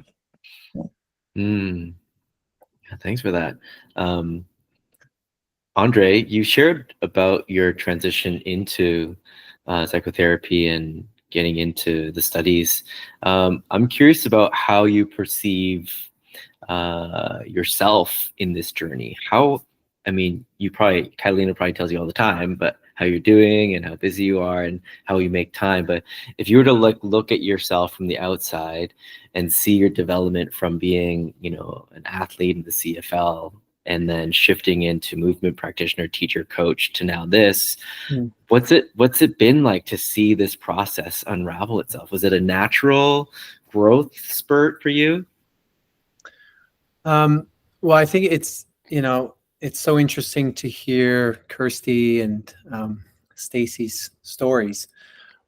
thanks for that. Andre, you shared about your transition into psychotherapy and getting into the studies. I'm curious about how you perceive yourself in this journey. I mean, Catalina probably tells you all the time, but how you're doing and how busy you are and how you make time. But if you were to look at yourself from the outside and see your development from being, you know, an athlete in the CFL and then shifting into movement practitioner, teacher, coach to now this, what's it been like to see this process unravel itself? Was it a natural growth spurt for you? Well, I think it's, you know, it's so interesting to hear Kirsty and Stacey's stories,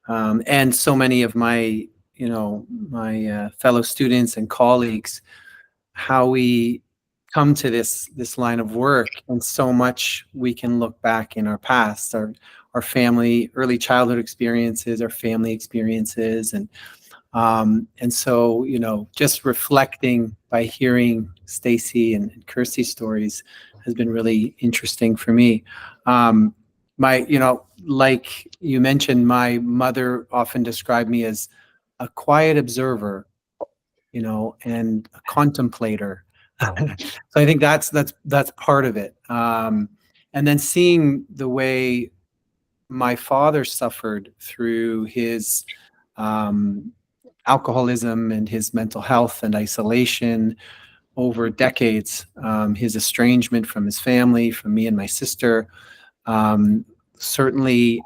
and so many of my, you know, my fellow students and colleagues, how we come to this line of work, and so much we can look back in our past, our family, early childhood experiences, our family experiences, and so, you know, just reflecting by hearing Stacey and Kirsty's stories has been really interesting for me. You know, like you mentioned, my mother often described me as a quiet observer, you know, and a contemplator. So I think that's part of it. And then seeing the way my father suffered through his alcoholism and his mental health and isolation over decades, his estrangement from his family, from me and my sister, certainly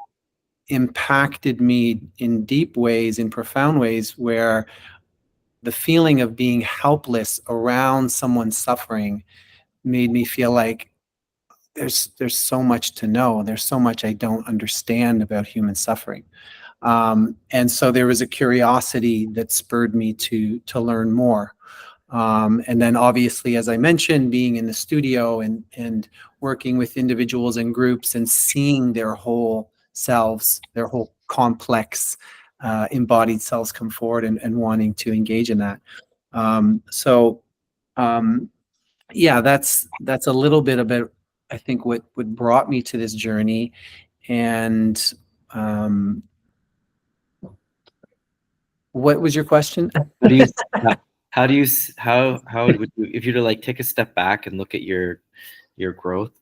impacted me in deep ways, in profound ways, where the feeling of being helpless around someone suffering made me feel like there's so much to know. There's so much I don't understand about human suffering. And so there was a curiosity that spurred me to learn more. And then obviously, as I mentioned, being in the studio and working with individuals and groups and seeing their whole selves, their whole complex embodied selves come forward and wanting to engage in that. Yeah, that's a little bit about, I think, what brought me to this journey. And what was your question? How do you How do you how would you, if you were to like take a step back and look at your growth,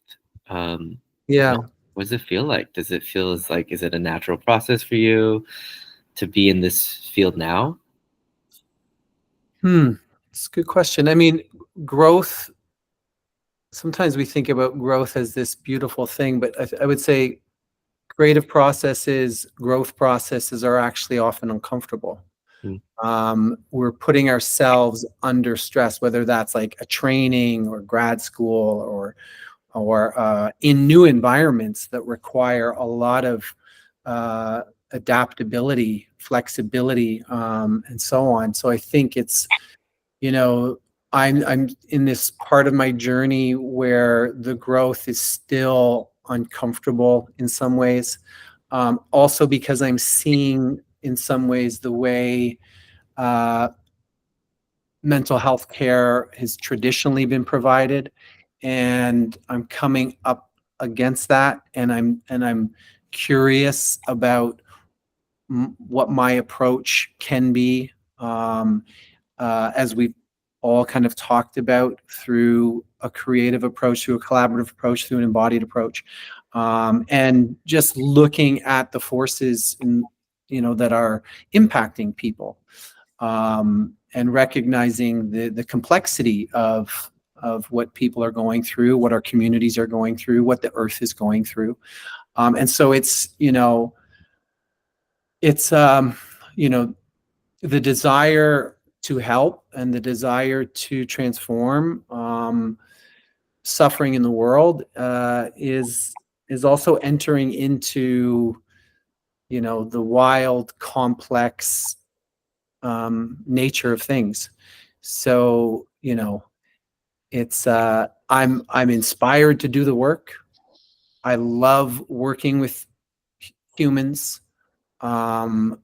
Yeah. what does it feel like? Does it feel as like, is it a natural process for you to be in this field now? It's a good question. I mean, growth, sometimes we think about growth as this beautiful thing, but I would say creative processes, growth processes are actually often uncomfortable. We're putting ourselves under stress, whether that's like a training or grad school or in new environments that require a lot of adaptability, flexibility, and so on. So I think it's, I'm in this part of my journey where the growth is still uncomfortable in some ways. Also because I'm seeing in some ways the way mental health care has traditionally been provided, and I'm coming up against that, and I'm curious about what my approach can be, as we've all kind of talked about, through a creative approach, through a collaborative approach, through an embodied approach, and just looking at the forces that are impacting people, and recognizing the complexity of what people are going through, what our communities are going through, what the earth is going through, and so it's the desire to help and the desire to transform suffering in the world is also entering into the wild, complex nature of things. So it's I'm inspired to do the work. I love working with humans. I'm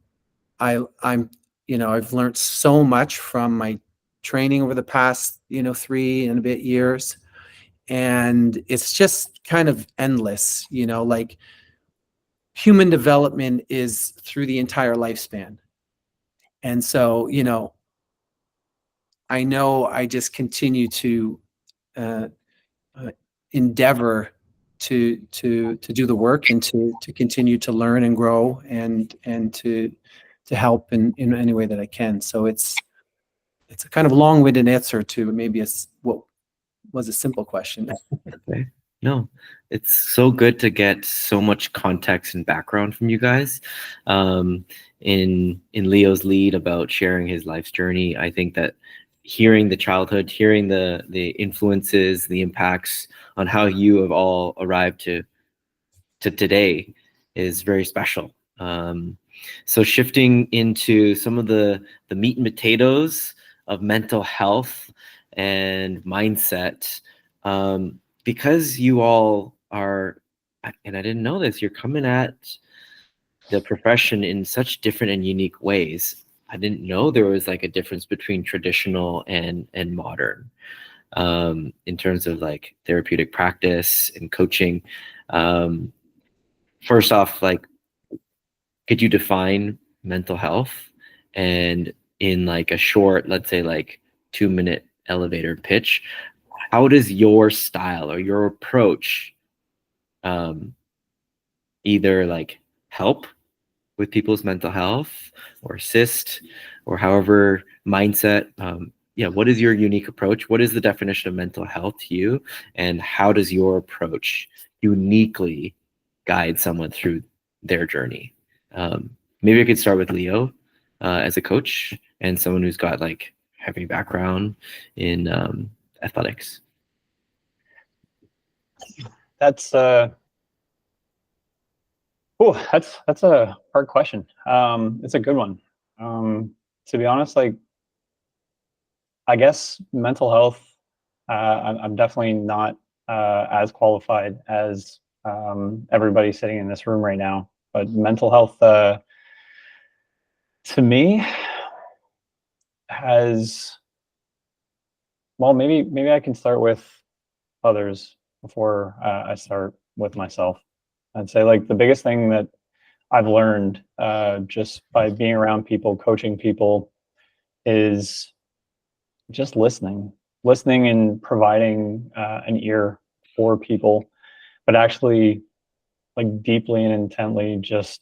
I've learned so much from my training over the past 3 and a bit years, and it's just kind of endless. Like, human development is through the entire lifespan, and so I know I just continue to uh, endeavor to do the work, and to continue to learn and grow, and to help in any way that I can. So it's a kind of long-winded answer to maybe what was a simple question. Okay. No, it's so good to get so much context and background from you guys. In Leo's lead about sharing his life's journey, I think that hearing the childhood, hearing the influences, the impacts on how you have all arrived to today is very special. So shifting into some of the meat and potatoes of mental health and mindset, because you all are, and I didn't know this, you're coming at the profession in such different and unique ways. I didn't know there was like a difference between traditional and modern, in terms of like therapeutic practice and coaching. First off, like, could you define mental health? And in like a short, let's say like 2-minute elevator pitch, how does your style or your approach either like help with people's mental health or assist, or however mindset? What is your unique approach? What is the definition of mental health to you? And how does your approach uniquely guide someone through their journey? Maybe I could start with Leo as a coach and someone who's got like heavy background in athletics. That's a hard question. It's a good one. To be honest, like, I guess mental health, I'm definitely not as qualified as everybody sitting in this room right now, but mental health to me has, well, maybe I can start with others before I start with myself. I'd say, like, the biggest thing that I've learned just by being around people, coaching people, is just listening and providing an ear for people, but actually like deeply and intently just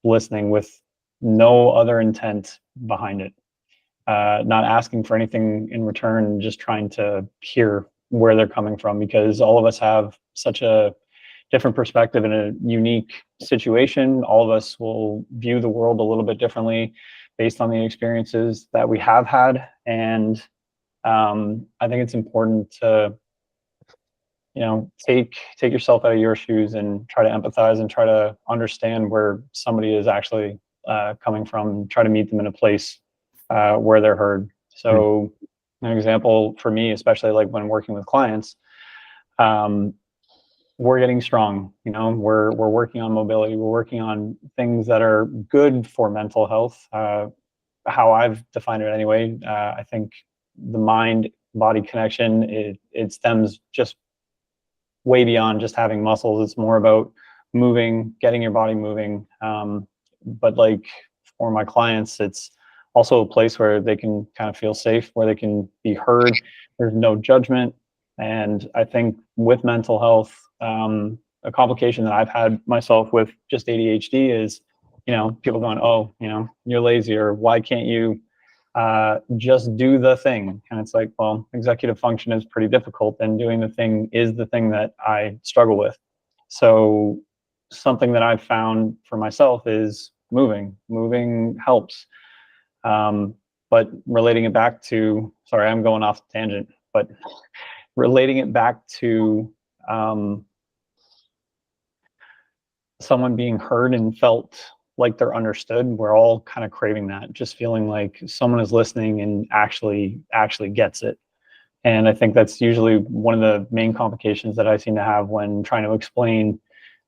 listening with no other intent behind it. Not asking for anything in return, just trying to hear where they're coming from, because all of us have such a different perspective in a unique situation. All of us will view the world a little bit differently based on the experiences that we have had. And I think it's important to, take yourself out of your shoes and try to empathize and try to understand where somebody is actually coming from, try to meet them in a place where they're heard. So an example for me, especially like when working with clients, we're getting strong, we're working on mobility, we're working on things that are good for mental health. How I've defined it anyway, I think the mind body connection, it stems just way beyond just having muscles. It's more about moving, getting your body moving. But like for my clients, it's also a place where they can kind of feel safe, where they can be heard. There's no judgment. And I think with mental health, a complication that I've had myself with just ADHD is, people going, oh, you're lazy, or why can't you just do the thing? And it's like, well, executive function is pretty difficult, and doing the thing is the thing that I struggle with. So something that I've found for myself is moving helps. But relating it back to, sorry, I'm going off tangent, but relating it back to someone being heard and felt like they're understood. We're all kind of craving that, just feeling like someone is listening and actually gets it. And I think that's usually one of the main complications that I seem to have when trying to explain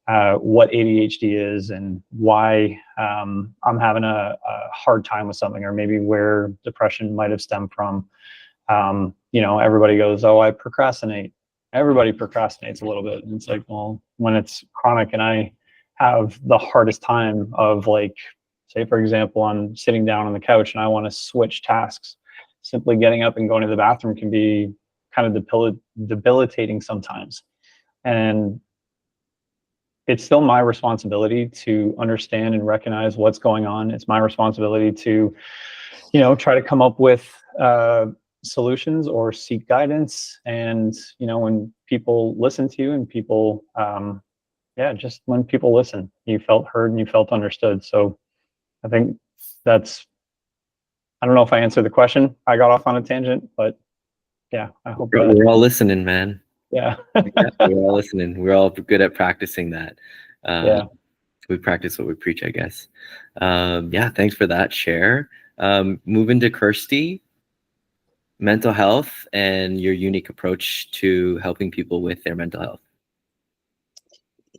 what ADHD is and why I'm having a hard time with something, or maybe where depression might have stemmed from. Everybody goes, oh, I procrastinate. Everybody procrastinates a little bit. And it's like, well, when it's chronic and I have the hardest time of, like, say, for example, I'm sitting down on the couch and I want to switch tasks, simply getting up and going to the bathroom can be kind of debilitating sometimes. And it's still my responsibility to understand and recognize what's going on. It's my responsibility to, try to come up with solutions or seek guidance. And, when people listen to you and people, just when people listen, you felt heard and you felt understood. So I think I don't know if I answered the question. I got off on a tangent, but yeah, I hope we're all listening, man. Yeah. We're all listening. We're all good at practicing that. Yeah. We practice what we preach, I guess. Thanks for that share. Moving to Kirsty, mental health and your unique approach to helping people with their mental health.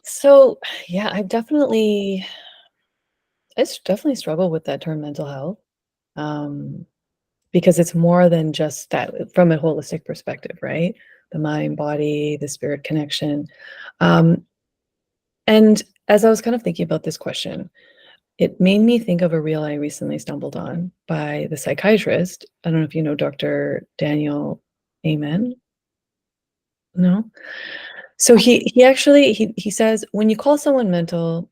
So yeah, I definitely struggle with that term mental health, because it's more than just that from a holistic perspective, right? The mind, body, the spirit connection. And as I was kind of thinking about this question, it made me think of a reel I recently stumbled on by the psychiatrist. I don't know if you know Dr. Daniel Amen. No? So he actually says, when you call someone mental,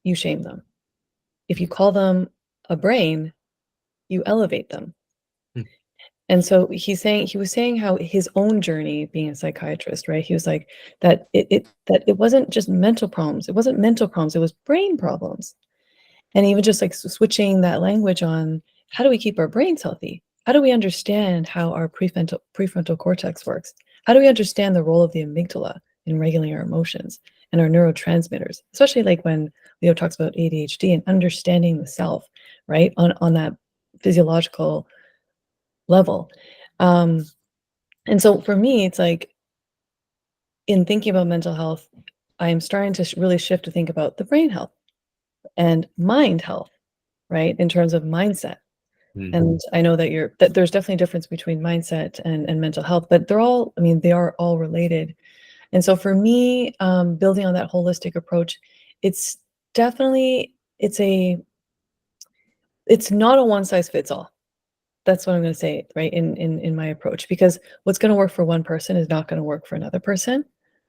you shame them. If you call them a brain, you elevate them. And so he was saying how his own journey being a psychiatrist, right? He was like that it wasn't just mental problems. It wasn't mental problems. It was brain problems. And even just like switching that language on, how do we keep our brains healthy? How do we understand how our prefrontal cortex works? How do we understand the role of the amygdala in regulating our emotions and our neurotransmitters? Especially like when Leo talks about ADHD and understanding the self, right? On that physiological level. And so for me, it's like, in thinking about mental health, I am starting to really shift to think about the brain health and mind health, right? In terms of mindset. Mm-hmm. And I know that there's definitely a difference between mindset and mental health, but they are all related. And so for me, building on that holistic approach, it's not a one size fits all. That's what I'm going to say, right? In my approach, because what's going to work for one person is not going to work for another person,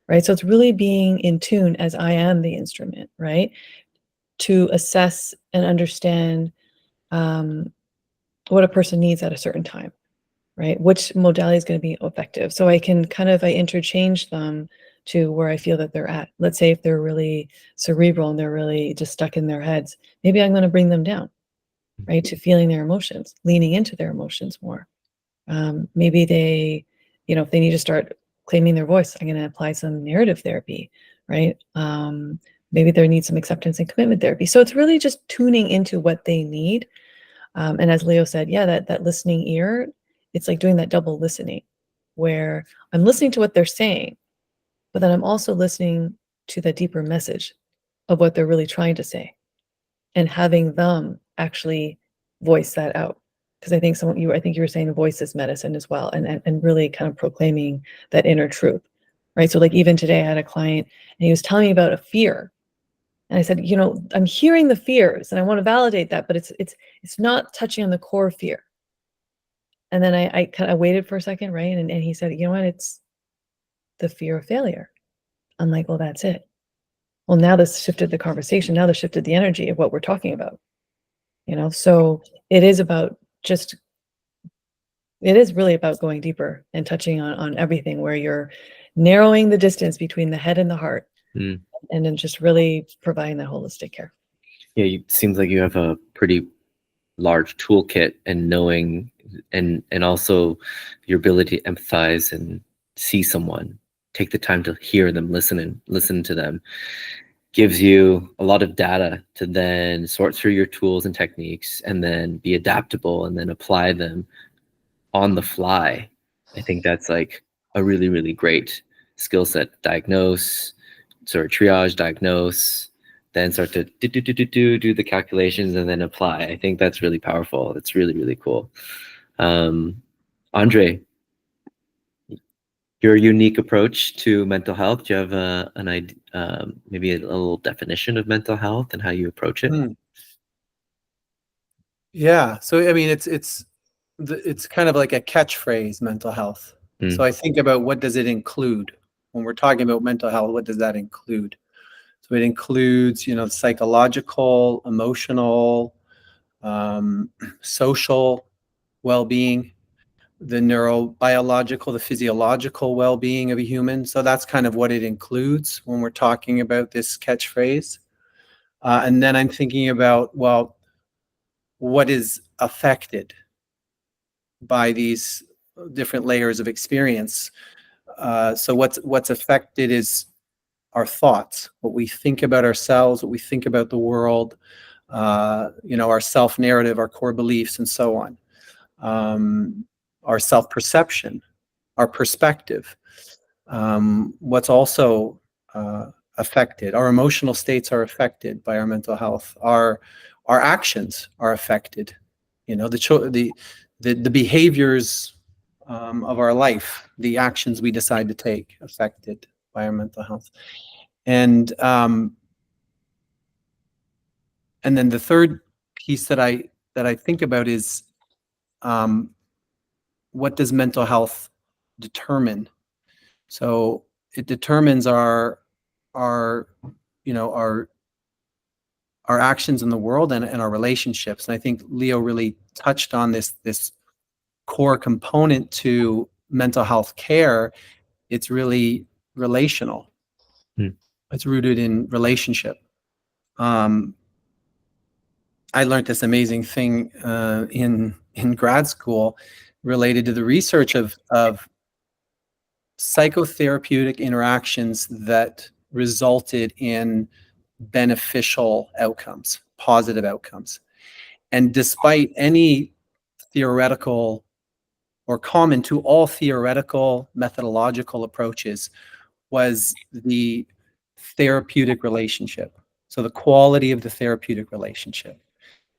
right? So it's really being in tune, as I am the instrument, right, to assess and understand what a person needs at a certain time, right? Which modality is going to be effective. So I interchange them to where I feel that they're at. Let's say if they're really cerebral and they're really just stuck in their heads, maybe I'm going to bring them down, right, to feeling their emotions, leaning into their emotions more. Maybe they, if they need to start claiming their voice, I'm going to apply some narrative therapy, right? Maybe they need some acceptance and commitment therapy. So it's really just tuning into what they need. And as Leo said, yeah, that listening ear, it's like doing that double listening, where I'm listening to what they're saying, but then I'm also listening to the deeper message of what they're really trying to say, and having them actually voice that out. Because I think I think you were saying voice is medicine as well, and really kind of proclaiming that inner truth, right? So like even today I had a client and he was telling me about a fear. And I said, I'm hearing the fears and I want to validate that, but it's not touching on the core fear. And then I kind of waited for a second, right? And he said, you know what? It's the fear of failure. I'm like, well, that's it. Well, now this shifted the conversation. Now this shifted the energy of what we're talking about. So it is really about going deeper and touching on everything, where you're narrowing the distance between the head and the heart, and then just really providing that holistic care. Yeah, it seems like you have a pretty large toolkit, and knowing and also your ability to empathize and see someone, take the time to hear them, listen to them, gives you a lot of data to then sort through your tools and techniques, and then be adaptable and then apply them on the fly. I think that's like a really, really great skill set. Triage, diagnose, then start to do the calculations and then apply. I think that's really powerful. It's really, really cool. Andre, your unique approach to mental health, do you have an idea, maybe a little definition of mental health and how you approach it? Yeah. So, I mean, it's kind of like a catchphrase, mental health. So I think about, what does it include? When we're talking about mental health, what does that include? So it includes, psychological, emotional, social well-being, the neurobiological, the physiological well-being of a human. So that's kind of what it includes when we're talking about this catchphrase. And then I'm thinking about, well, what is affected by these different layers of experience? So what's affected is our thoughts, what we think about ourselves, what we think about the world, our self-narrative, our core beliefs, and so on. Our self-perception, our perspective. What's also affected, our emotional states are affected by our mental health. Our actions are affected. The behaviors of our life, the actions we decide to take, affected by our mental health. And then the third piece that I think about is, what does mental health determine? So it determines our actions in the world and our relationships. And I think Leo really touched on this core component to mental health care. It's really relational. It's rooted in relationship. I learned this amazing thing in grad school related to the research of psychotherapeutic interactions that resulted in beneficial outcomes, positive outcomes. And despite any theoretical, or common to all theoretical methodological approaches, was the therapeutic relationship. So the quality of the therapeutic relationship.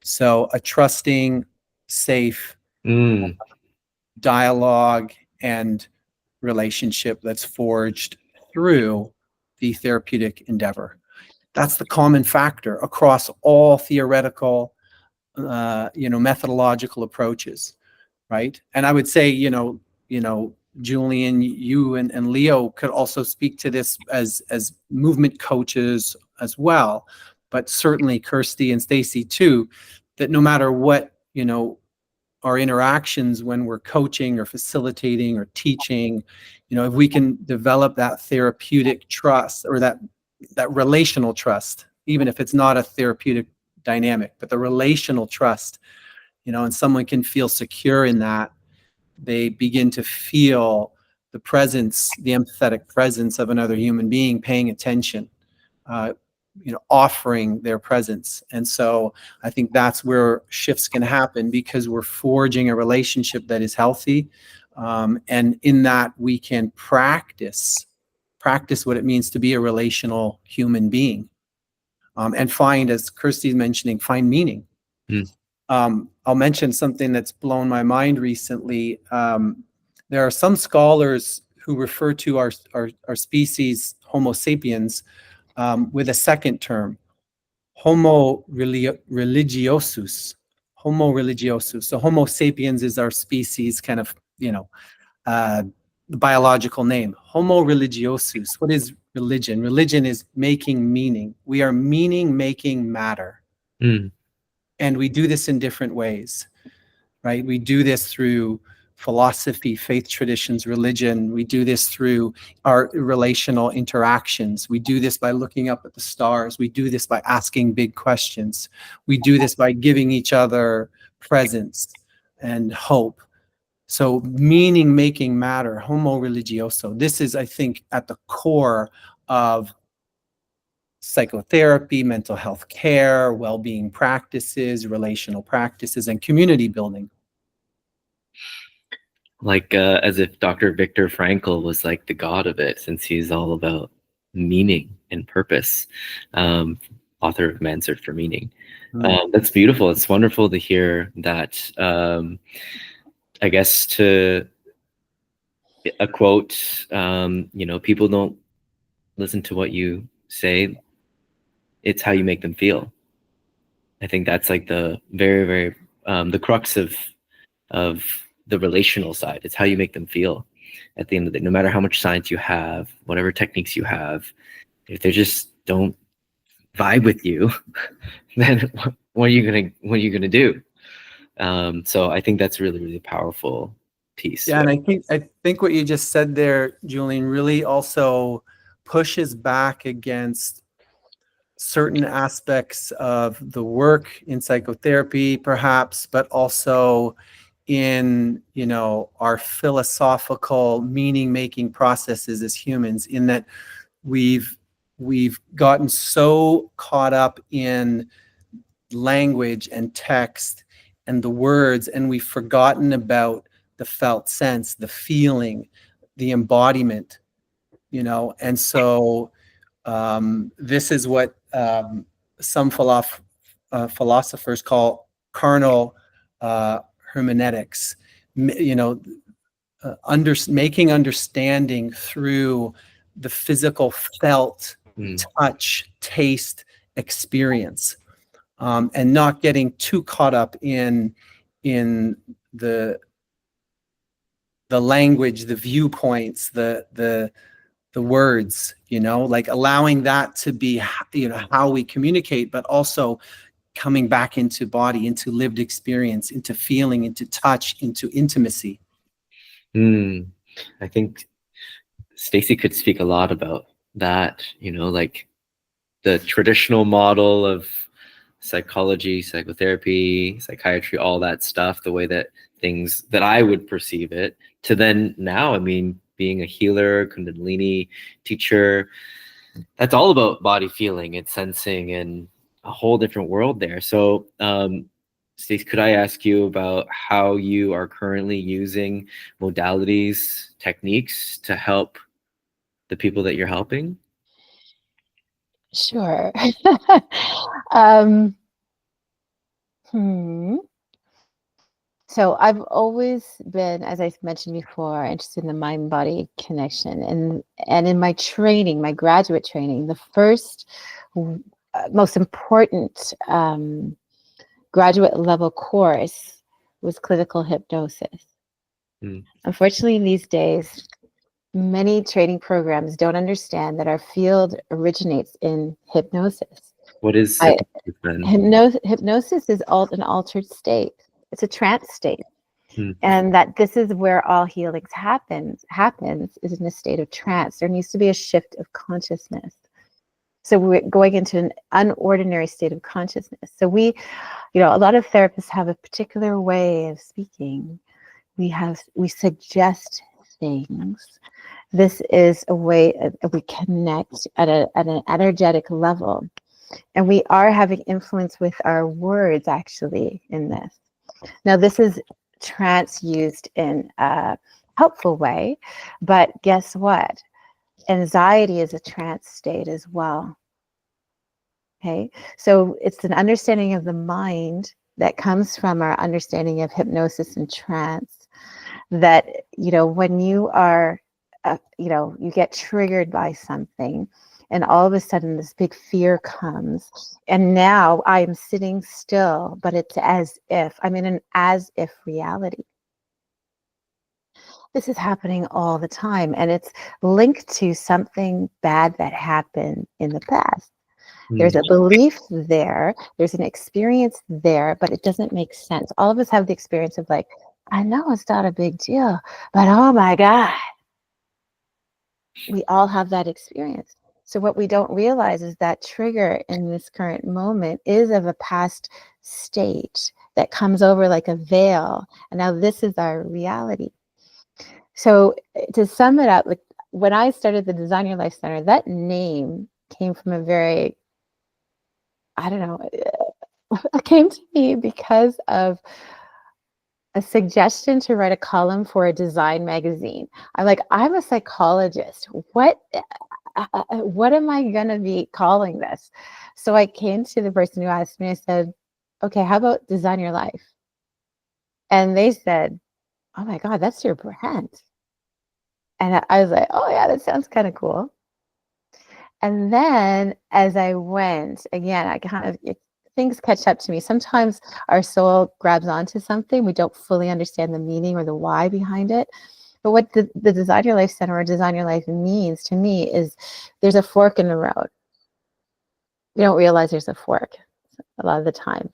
So a trusting, safe dialogue and relationship that's forged through the therapeutic endeavor. That's the common factor across all theoretical, methodological approaches. right? And I would say, Julian, you and Leo could also speak to this as movement coaches as well, but certainly Kirsty and Stacy too, that no matter what, our interactions when we're coaching or facilitating or teaching, if we can develop that therapeutic trust or that relational trust, even if it's not a therapeutic dynamic, but the relational trust, and someone can feel secure in that, they begin to feel the presence, the empathetic presence of another human being paying attention, offering their presence. And so I think that's where shifts can happen, because we're forging a relationship that is healthy. And in that we can practice what it means to be a relational human being, and find, as Kirsty's mentioning, find meaning. I'll mention something that's blown my mind recently. There are some scholars who refer to our species, Homo sapiens, with a second term, Homo religiosus. Homo religiosus. So Homo sapiens is our species kind of, the biological name. Homo religiosus. What is religion? Religion is making meaning. We are meaning-making matter. And we do this in different ways, right? We do this through philosophy, faith traditions, religion. We do this through our relational interactions. We do this by looking up at the stars. We do this by asking big questions. We do this by giving each other presence and hope. So meaning-making matter, Homo religioso. This is, I think, at the core of psychotherapy, mental health care, well-being practices, relational practices, and community building. Like as if Dr. Viktor Frankl was like the god of it, since he's all about meaning and purpose. Author of Man's Search for Meaning. That's beautiful. It's wonderful to hear that. I guess to a quote, people don't listen to what you say. It's how you make them feel. I think that's like the very, very, the crux of the relational side. It's how you make them feel at the end of the day. No matter how much science you have, whatever techniques you have, if they just don't vibe with you, then what are you gonna do? So I think that's really, really powerful piece. Yeah, and I think what you just said there, Julian, really also pushes back against certain aspects of the work in psychotherapy, perhaps, but also in our philosophical meaning-making processes as humans, in that we've gotten so caught up in language and text and the words, and we've forgotten about the felt sense, the feeling, the embodiment, and so this is what some philosophers call carnal hermeneutics, making understanding through the physical felt touch, taste, experience, and not getting too caught up in the language, the viewpoints, the words, like allowing that to be, how we communicate, but also coming back into body, into lived experience, into feeling, into touch, into intimacy. I think Stacy could speak a lot about that, like the traditional model of psychology, psychotherapy, psychiatry, all that stuff, the way that things that I would perceive it, to then now, being a healer, Kundalini teacher, that's all about body feeling and sensing and a whole different world there. So, Stacey, could I ask you about how you are currently using modalities, techniques to help the people that you're helping? Sure. So I've always been, as I mentioned before, interested in the mind-body connection. And in my training, my graduate training, the first most important graduate level course was clinical hypnosis. Mm. Unfortunately, these days, many training programs don't understand that our field originates in hypnosis. What is I- hypnosis then? Hypnosis is an altered state. It's a trance state. Hmm. And that this is where all healings happens is in a state of trance. There needs to be a shift of consciousness. So we're going into an unordinary state of consciousness. So we, a lot of therapists have a particular way of speaking. We suggest things. This is a way we connect at an energetic level. And we are having influence with our words actually in this. Now, this is trance used in a helpful way, but guess what? Anxiety is a trance state as well. Okay, so it's an understanding of the mind that comes from our understanding of hypnosis and trance, that, when you are, you get triggered by something, and all of a sudden this big fear comes, and now I'm sitting still, but it's as if I'm in an as if reality. This is happening all the time, and it's linked to something bad that happened in the past. There's a belief there, there's an experience there, but it doesn't make sense. All of us have the experience of like, I know it's not a big deal, but oh my God. We all have that experience. So what we don't realize is that trigger in this current moment is of a past state that comes over like a veil. And now this is our reality. So to sum it up, like when I started the Design Your Life Center, that name came from a very, it came to me because of a suggestion to write a column for a design magazine. I'm a psychologist. What am I going to be calling this? So I came to the person who asked me, I said, okay, how about Design Your Life? And they said, oh my God, that's your brand. And I was like, oh yeah, that sounds kind of cool. And then as I went, again, things catch up to me. Sometimes our soul grabs onto something. We don't fully understand the meaning or the why behind it. But what the Design Your Life Center or Design Your Life means to me is there's a fork in the road. We don't realize there's a fork a lot of the time.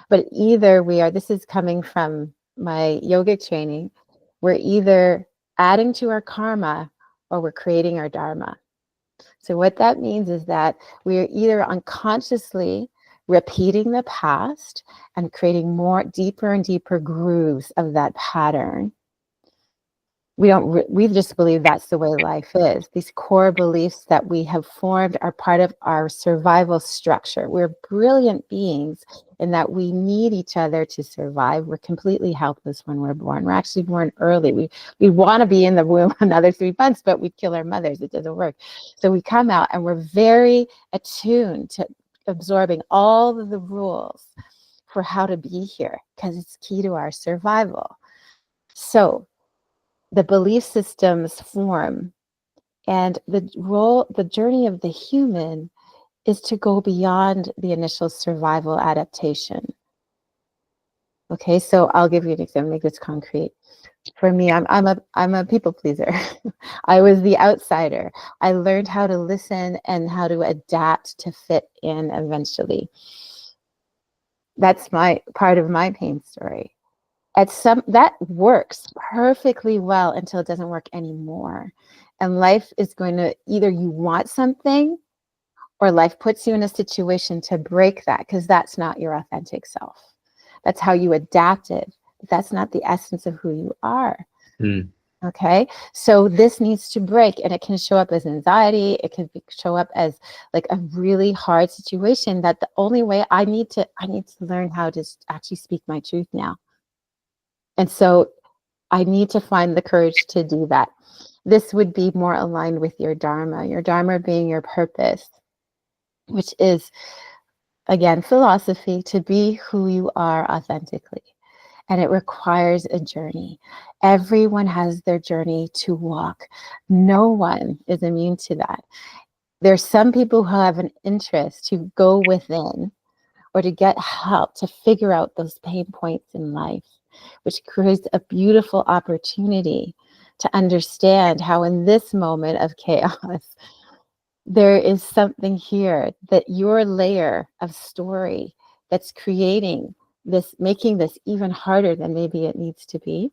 But either this is coming from my yogic training, we're either adding to our karma or we're creating our dharma. So what that means is that we are either unconsciously repeating the past and creating more deeper and deeper grooves of that pattern. We just believe that's the way life is. These core beliefs that we have formed are part of our survival structure. We're brilliant beings in that we need each other to survive. We're completely helpless when we're born. We're actually born early. We want to be in the womb another 3 months, but we kill our mothers. It doesn't work. So we come out and we're very attuned to absorbing all of the rules for how to be here because it's key to our survival. So the belief systems form, and the journey of the human is to go beyond the initial survival adaptation. Okay, so I'll give you an example, make this concrete. For me, I'm a people pleaser. I was the outsider. I learned how to listen and how to adapt to fit in eventually. That's my part of my pain story. That works perfectly well until it doesn't work anymore. And life is going to, either you want something or life puts you in a situation to break that, because that's not your authentic self. That's how you adapted. But that's not the essence of who you are. Mm. Okay, so this needs to break, and it can show up as anxiety. It can show up as like a really hard situation that the only way I need to learn how to actually speak my truth now. And so I need to find the courage to do that. This would be more aligned with your dharma being your purpose, which is, again, philosophy, to be who you are authentically. And it requires a journey. Everyone has their journey to walk. No one is immune to that. There's some people who have an interest to go within or to get help to figure out those pain points in life. which creates a beautiful opportunity to understand how in this moment of chaos, there is something here that your layer of story that's creating this, making this even harder than maybe it needs to be.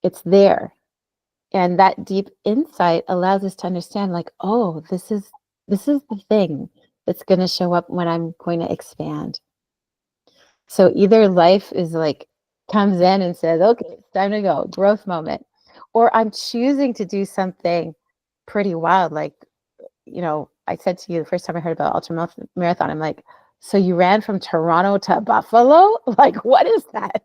It's there. And that deep insight allows us to understand, like, oh, this is the thing that's going to show up when I'm going to expand. So either life is like, comes in and says, okay, it's time to go, growth moment, or I'm choosing to do something pretty wild. Like, you know, I said to you the first time I heard about ultra marathon, I'm like, so you ran from Toronto to Buffalo? Like, what is that?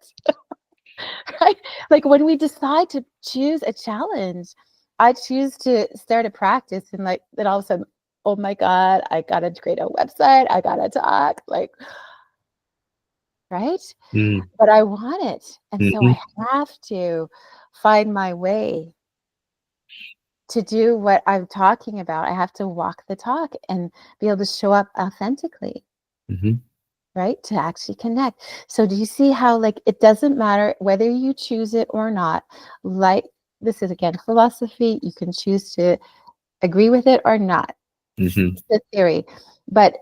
Right? Like when we decide to choose a challenge, I choose to start a practice, and like then all of a sudden, oh my God, I gotta create a website, I gotta talk, like, right? But I want it. And so I have to find my way to do what I'm talking about. I have to walk the talk and be able to show up authentically. Right? To actually connect. So do you see how, like, it doesn't matter whether you choose it or not? Like, this is again philosophy. You can choose to agree with it or not. It's the theory. But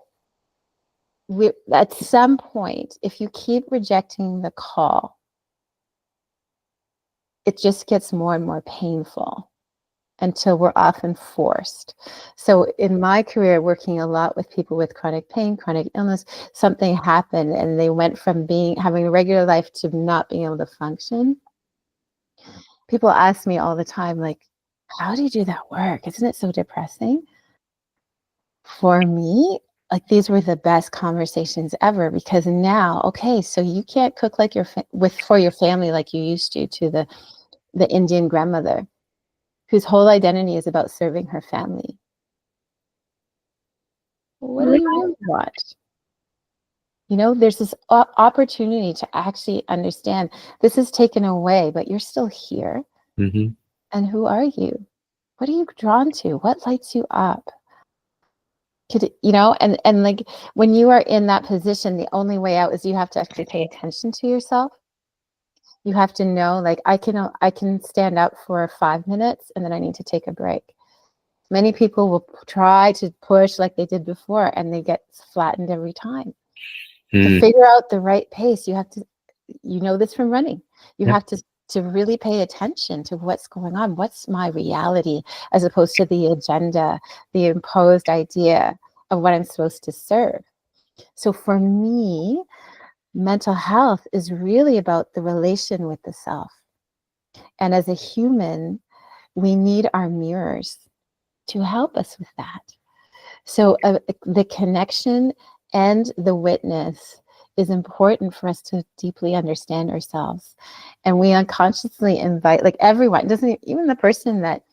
at some point, if you keep rejecting the call, it just gets more and more painful until we're often forced. So in my career, working a lot with people with chronic pain, chronic illness, something happened and they went from having a regular life to not being able to function. People ask me all the time, like, how do you do that work? Isn't it so depressing? For me, like, these were the best conversations ever, because now, okay, so you can't cook like for your family like you used to the Indian grandmother, whose whole identity is about serving her family. What do you really want? You know, there's this opportunity to actually understand this is taken away, but you're still here. And who are you? What are you drawn to? What lights you up? You know, and like when you are in that position, the only way out is you have to actually pay attention to yourself. You have to know, like, I can stand up for 5 minutes and then I need to take a break. Many people will try to push like they did before and they get flattened every time. To figure out the right pace, you have to, you know this from running, you have to really pay attention to what's going on. What's my reality, as opposed to the agenda, the imposed idea of what I'm supposed to serve. So for me, mental health is really about the relation with the self. And as a human, we need our mirrors to help us with that. So the connection and the witness is important for us to deeply understand ourselves. And we unconsciously invite, like, everyone, even the person that,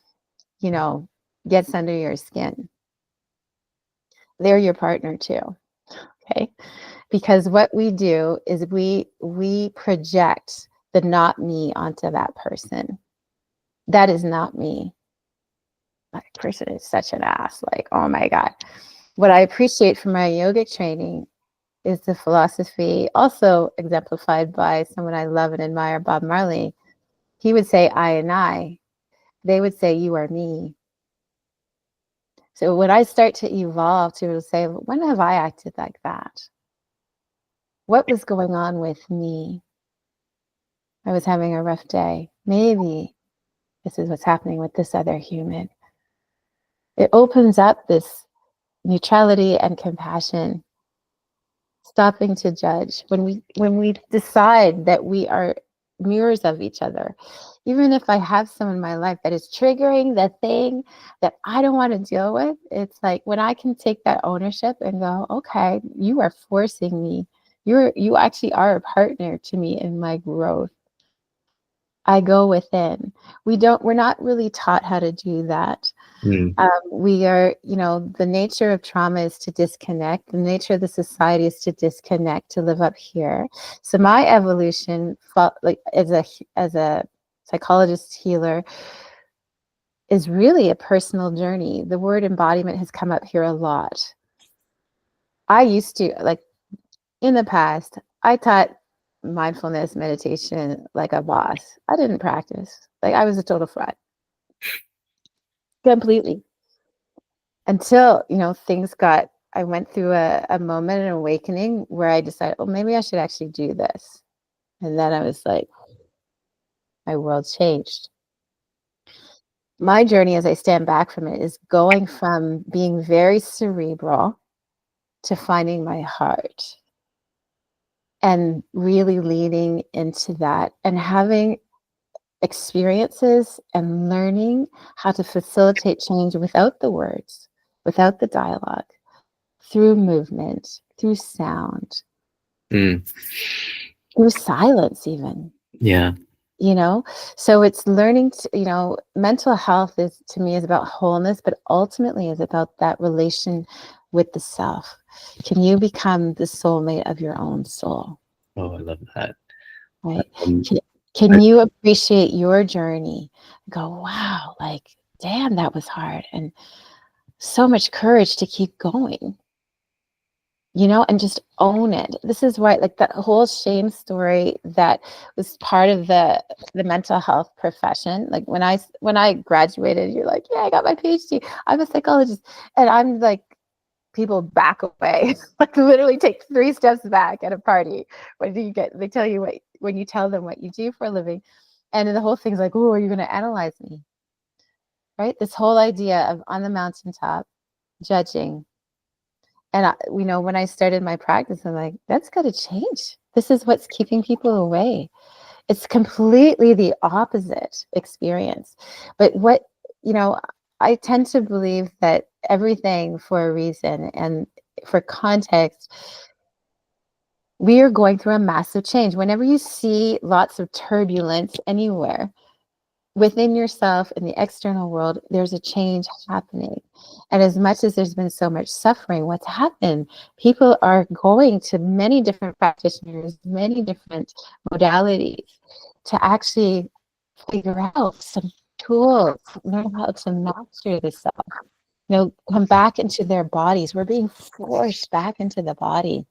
you know, gets under your skin, they're your partner too. Okay? Because what we do is we project the not me onto that person. That is not me. That person is such an ass. Like, oh my God. What I appreciate from my yogic training is the philosophy, also exemplified by someone I love and admire, Bob Marley. He would say, I and I. They would say, you are me. So when I start to evolve to say, when have I acted like that? What was going on with me? I was having a rough day. Maybe this is what's happening with this other human. It opens up this neutrality and compassion, stopping to judge. When we decide that we are mirrors of each other, even if I have someone in my life that is triggering the thing that I don't want to deal with, it's like when I can take that ownership and go, okay, you are forcing me. You actually are a partner to me in my growth. I go within. We're not really taught how to do that. We are, you know, the nature of trauma is to disconnect. The nature of the society is to disconnect, to live up here. So my evolution, like as a psychologist healer, is really a personal journey. The word embodiment has come up here a lot. I used to, like, in the past, I taught mindfulness meditation like a boss. I didn't practice. Like I was a total fraud. Completely. Until, things got, I went through a moment, an awakening where I decided, oh, maybe I should actually do this. And then I was like, my world changed. My journey as I stand back from it is going from being very cerebral to finding my heart and really leaning into that and having experiences and learning how to facilitate change without the words, without the dialogue, through movement, through sound, through silence even. Yeah. So it's learning to, mental health is, to me, is about wholeness, but ultimately is about that relation with the self. Can you become the soulmate of your own soul? Oh, I love that. Right. Can you appreciate your journey? Go, wow, like, damn, that was hard. And so much courage to keep going. And just own it. This is why, like, that whole shame story that was part of the mental health profession. Like when I graduated, you're like, yeah, I got my PhD. I'm a psychologist. And I'm like, people back away, like literally take 3 steps back at a party. What do you get? They tell you when you tell them what you do for a living. And then the whole thing's like, oh, are you going to analyze me? Right? This whole idea of on the mountaintop, judging. And when I started my practice, I'm like, that's got to change. This is what's keeping people away. It's completely the opposite experience. But I tend to believe that everything for a reason, and for context, we are going through a massive change. Whenever you see lots of turbulence anywhere, within yourself in the external world, there's a change happening. And as much as there's been so much suffering, what's happened? People are going to many different practitioners, many different modalities to actually figure out some tools, learn how to master the self, come back into their bodies. We're being forced back into the body.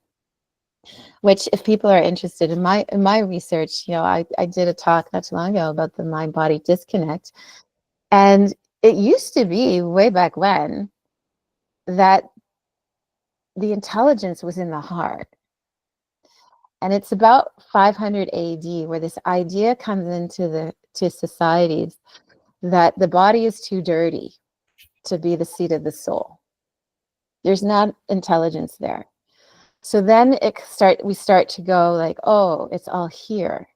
Which, if people are interested in my research, I did a talk not too long ago about the mind-body disconnect. And it used to be way back when that the intelligence was in the heart. And it's about 500 AD where this idea comes into to societies that the body is too dirty to be the seat of the soul. There's not intelligence there. So then we start to go like, oh, it's all here.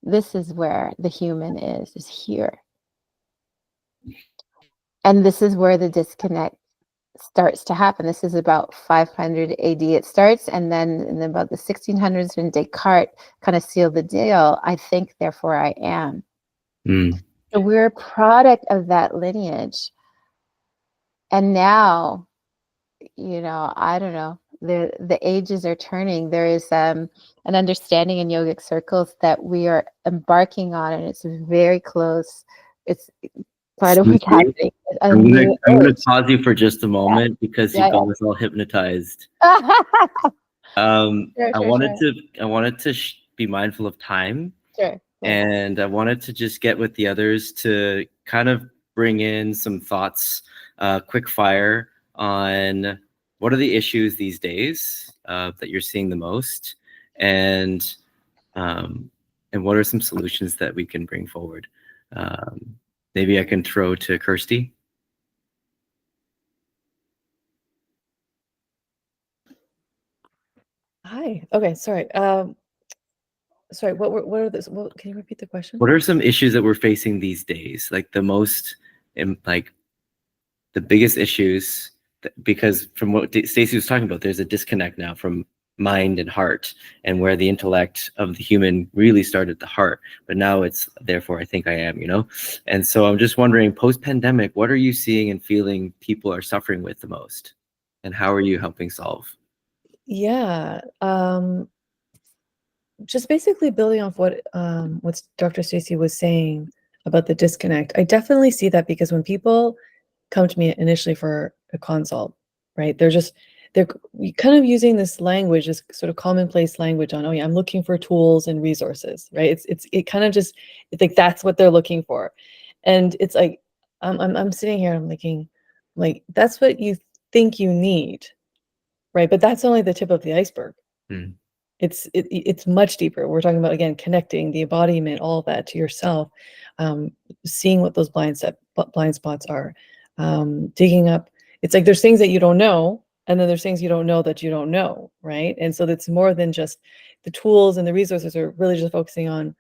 This is where the human is here. And this is where the disconnect starts to happen. This is about 500 AD it starts. And then in about the 1600s, when Descartes kind of sealed the deal, I think, therefore I am. So we're a product of that lineage. And now, I don't know, the ages are turning. There is an understanding in yogic circles that we are embarking on, and it's very close. It's part of what's happening. I'm gonna pause you for just a moment because you got us all hypnotized. Sure, I wanted to be mindful of time. Sure. And I wanted to just get with the others to kind of bring in some thoughts, quick fire, on what are the issues these days that you're seeing the most, and what are some solutions that we can bring forward. Maybe I can throw to Kirsty. Hi. Okay. Sorry. Sorry. What are this? Can you repeat the question? What are some issues that we're facing these days? Like the most, like the biggest issues, because from what Stacey was talking about, there's a disconnect now from mind and heart, and where the intellect of the human really started at the heart, but now it's therefore I think I am, And so I'm just wondering, post-pandemic, what are you seeing and feeling people are suffering with the most, and how are you helping solve? Yeah. Just basically building off what Dr. Stacey was saying about the disconnect. I definitely see that, because when people come to me initially for a consult, right, they're kind of using this language, this sort of commonplace language on, oh yeah, I'm looking for tools and resources, right? It kind of just, it's like that's what they're looking for, and it's like I'm sitting here, I'm thinking, like that's what you think you need, right? But that's only the tip of the iceberg. Mm. It's much deeper. We're talking about, again, connecting the embodiment, all of that to yourself, seeing what those blind spots are, digging up. It's like there's things that you don't know, and then there's things you don't know that you don't know, right? And so that's more than just the tools and the resources are really just focusing on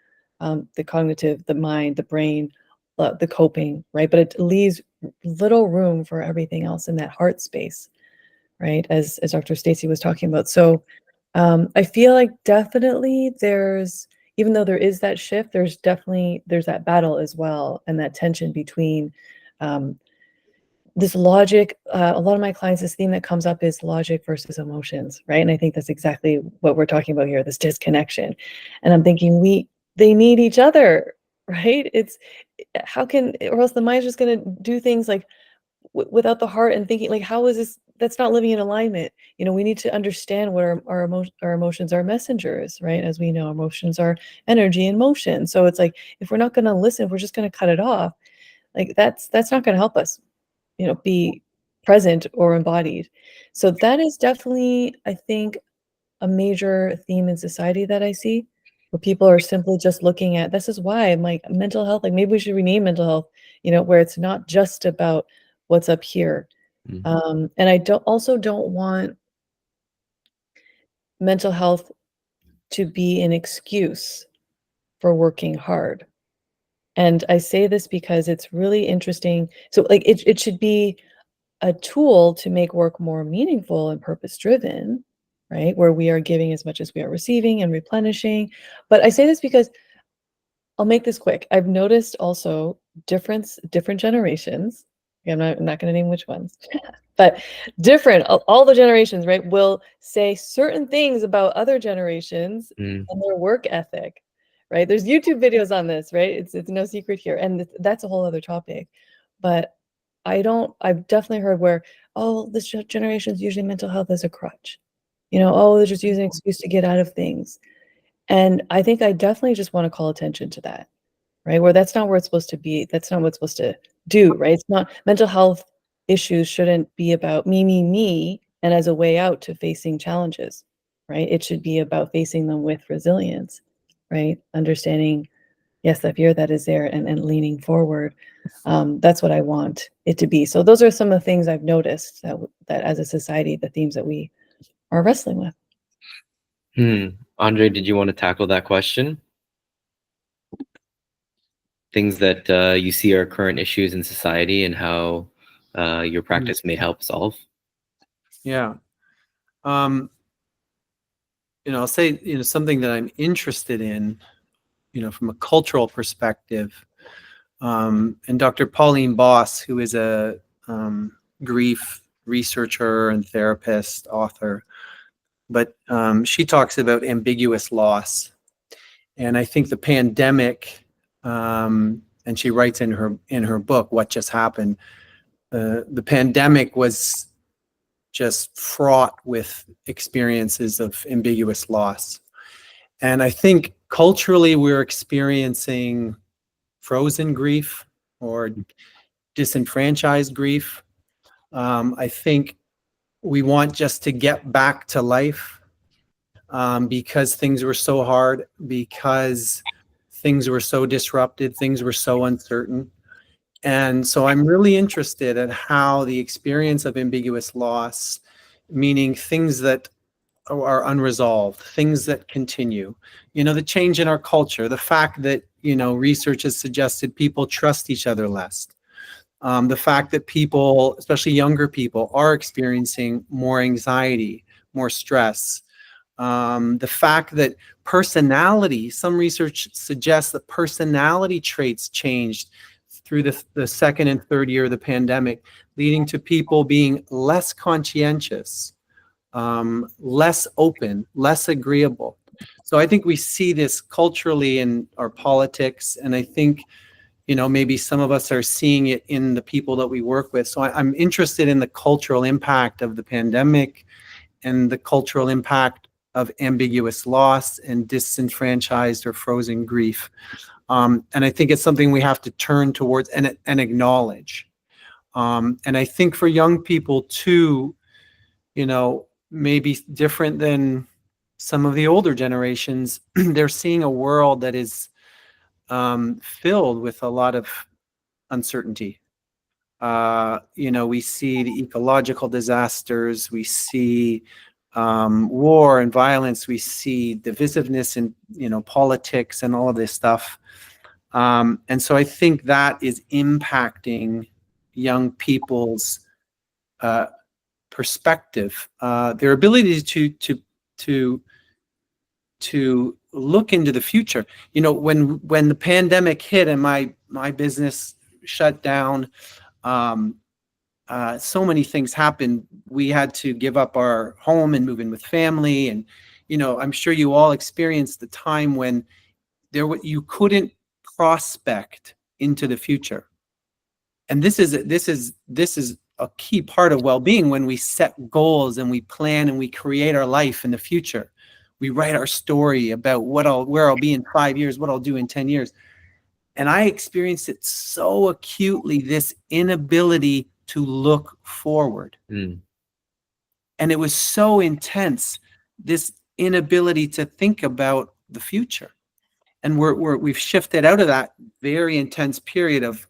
the cognitive, the mind, the brain, the coping, right? But it leaves little room for everything else in that heart space, right? As Dr. Stacy was talking about. So I feel like definitely there's, even though there is that shift, there's that battle as well, and that tension between this logic. A lot of my clients, this theme that comes up is logic versus emotions, right? And I think that's exactly what we're talking about here, this disconnection. And I'm thinking they need each other, right? It's how can, or else the mind's just going to do things like without the heart, and thinking like, how is this? That's not living in alignment. You know, we need to understand what our emotions are messengers, right? As we know, emotions are energy in motion. So it's like, if we're not going to listen, if we're just going to cut it off, like that's not going to help us, you know, be present or embodied. So that is definitely, I think, a major theme in society that I see, where people are simply just looking at, this is why I'm like, mental health, like maybe we should rename mental health, you know, where it's not just about what's up here. And I don't want mental health to be an excuse for working hard. And I say this because it's really interesting. So like it should be a tool to make work more meaningful and purpose-driven, right? Where we are giving as much as we are receiving and replenishing. But I say this because, I'll make this quick. I've noticed also different generations. I'm not going to name which ones, but all the generations, right, will say certain things about other generations and their work ethic, right? There's YouTube videos on this, right? It's no secret here. And that's a whole other topic. But I've definitely heard where, oh, this generation's using mental health as a crutch. You know, oh, they're just using an excuse to get out of things. And I think I definitely just want to call attention to that, right? Where that's not where it's supposed to be. That's not what it's supposed to do, right? It's not, mental health issues shouldn't be about me, and as a way out to facing challenges, right? It should be about facing them with resilience, right? Understanding, yes, the fear that is there, and leaning forward. That's what I want it to be. So those are some of the things I've noticed that as a society, the themes that we are wrestling with. Andre, did you want to tackle that question? Things that you see are current issues in society and how your practice may help solve? Yeah. I'll say, something that I'm interested in, from a cultural perspective. And Dr. Pauline Boss, who is a grief researcher and therapist, author, but she talks about ambiguous loss. And I think the pandemic, and she writes in her book, What Just Happened, the pandemic was just fraught with experiences of ambiguous loss. And I think culturally we're experiencing frozen grief or disenfranchised grief. I think we want just to get back to life because things were so hard, because things were so disrupted, things were so uncertain. And so I'm really interested in how the experience of ambiguous loss, meaning things that are unresolved, things that continue, the change in our culture, the fact that, research has suggested people trust each other less. The fact that people, especially younger people, are experiencing more anxiety, more stress. The fact that personality, some research suggests that personality traits changed through the second and third year of the pandemic, leading to people being less conscientious, less open, less agreeable. So I think we see this culturally in our politics, and I think, maybe some of us are seeing it in the people that we work with. So I'm interested in the cultural impact of the pandemic and the cultural impact of ambiguous loss and disenfranchised or frozen grief. And I think it's something we have to turn towards and acknowledge. And I think for young people too, maybe different than some of the older generations, they're seeing a world that is filled with a lot of uncertainty. We see the ecological disasters, we see war and violence, we see divisiveness in politics and all of this stuff. And so I think that is impacting young people's perspective, their ability to look into the future. When the pandemic hit and my business shut down, so many things happened. We had to give up our home and move in with family, and I'm sure you all experienced the time when you couldn't prospect into the future. And this is a key part of well-being. When we set goals and we plan and we create our life in the future, we write our story about where I'll be in 5 years, what I'll do in 10 years. And I experienced it so acutely, this inability to look forward. And it was so intense, this inability to think about the future. And we've shifted out of that very intense period of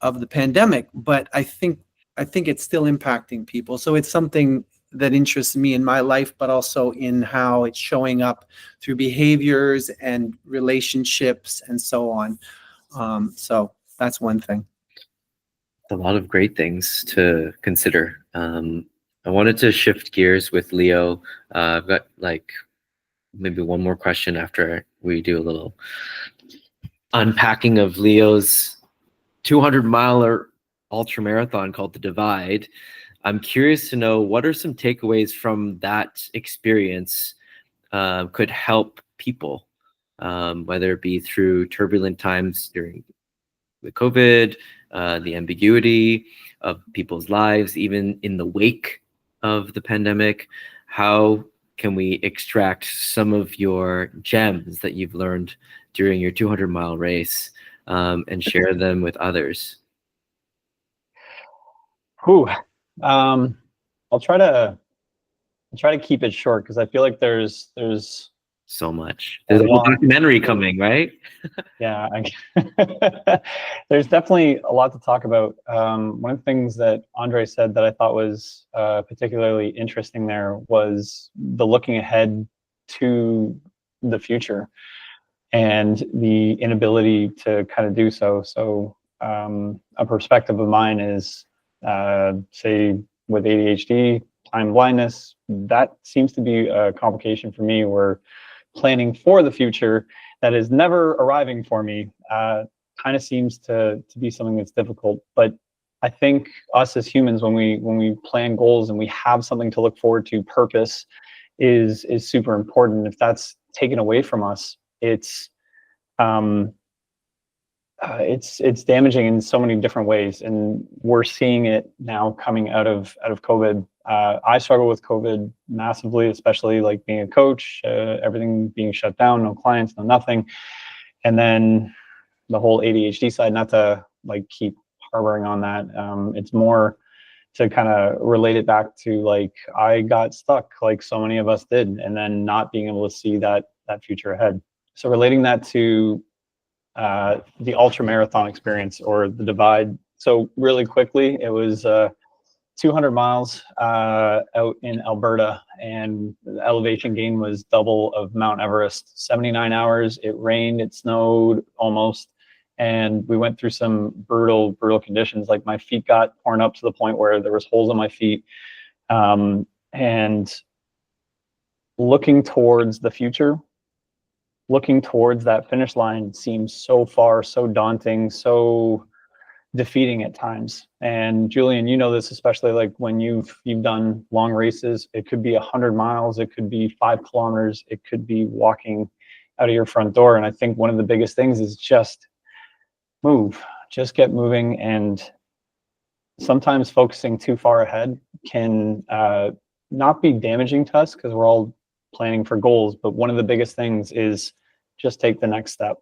the pandemic, but I think it's still impacting people. So it's something that interests me in my life, but also in how it's showing up through behaviors and relationships and so on. So that's one thing. A lot of great things to consider. I wanted to shift gears with Leo. I've got maybe one more question after we do a little unpacking of Leo's 200-mile ultra marathon called the Divide. I'm curious to know, what are some takeaways from that experience could help people, whether it be through turbulent times during the COVID, the ambiguity of people's lives, even in the wake of the pandemic. How can we extract some of your gems that you've learned during your 200-mile race and share them with others? I'll try to keep it short, because I feel like there's so much. There's a whole documentary coming, right? Yeah, there's definitely a lot to talk about. One of the things that Andre said that I thought was particularly interesting there was the looking ahead to the future and the inability to kind of do so. So a perspective of mine is, say, with ADHD, time blindness, that seems to be a complication for me, where planning for the future that is never arriving for me kind of seems to be something that's difficult. But I think us as humans, when we plan goals and we have something to look forward to, purpose is super important. If that's taken away from us, it's damaging in so many different ways, and we're seeing it now coming out of COVID. I struggle with COVID massively, especially like being a coach, everything being shut down, no clients, no nothing. And then the whole ADHD side, not to like keep harboring on that. It's more to kind of relate it back to, like, I got stuck like so many of us did, and then not being able to see that future ahead. So relating that to the ultra marathon experience, or the Divide. So really quickly, it was 200 miles out in Alberta, and the elevation gain was double of Mount Everest. 79 hours, it rained, it snowed almost, and we went through some brutal conditions. Like, my feet got torn up to the point where there was holes in my feet. And looking towards the future, looking towards that finish line seems so far, so daunting, so defeating at times. And Julian, you know this, especially like when you've done long races. It could be 100 miles, it could be 5 kilometers, it could be walking out of your front door. And I think one of the biggest things is just move, just get moving. And sometimes focusing too far ahead can not be damaging to us because we're all planning for goals. But one of the biggest things is just take the next step,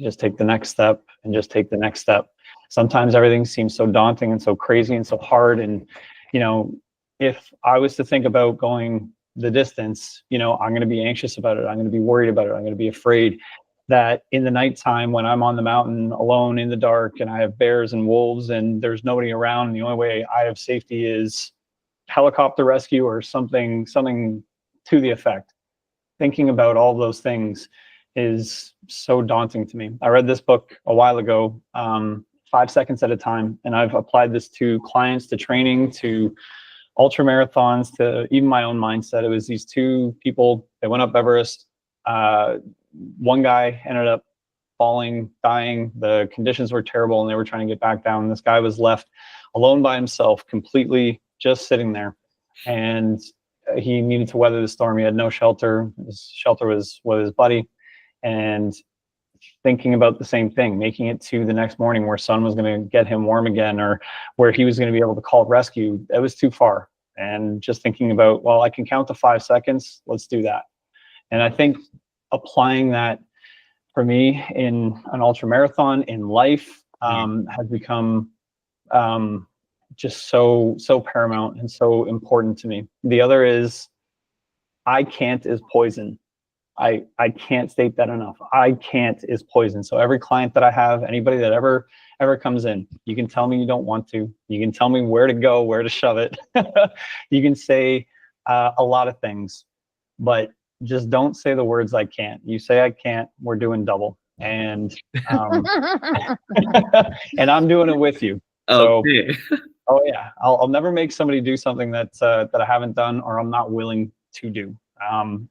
just take the next step, and just take the next step. Sometimes everything seems so daunting and so crazy and so hard. And, you know, if I was to think about going the distance, you know, I'm going to be anxious about it. I'm going to be worried about it. I'm going to be afraid that in the nighttime when I'm on the mountain alone in the dark and I have bears and wolves and there's nobody around, and the only way I have safety is helicopter rescue or something to the effect. Thinking about all those things is so daunting to me. I read this book a while ago, 5 seconds at a time, and I've applied this to clients, to training, to ultra marathons, to even my own mindset. It was these two people that went up Everest. One guy ended up falling, dying. The conditions were terrible and they were trying to get back down. This guy was left alone by himself, completely just sitting there. And he needed to weather the storm. He had no shelter. His shelter was with his buddy. And thinking about the same thing, making it to the next morning where sun was going to get him warm again, or where he was going to be able to call rescue, it was too far. And just thinking about, well, I can count to 5 seconds. Let's do that. And I think applying that for me in an ultra marathon, in life, has become just so paramount and so important to me. The other is, I can't is poison. I can't state that enough. I can't is poison. So every client that I have, anybody that ever comes in, you can tell me you don't want to. You can tell me where to go, where to shove it. You can say a lot of things, but just don't say the words I can't. You say I can't, we're doing double. And and I'm doing it with you. Okay. So, oh yeah, I'll never make somebody do something that I haven't done or I'm not willing to do.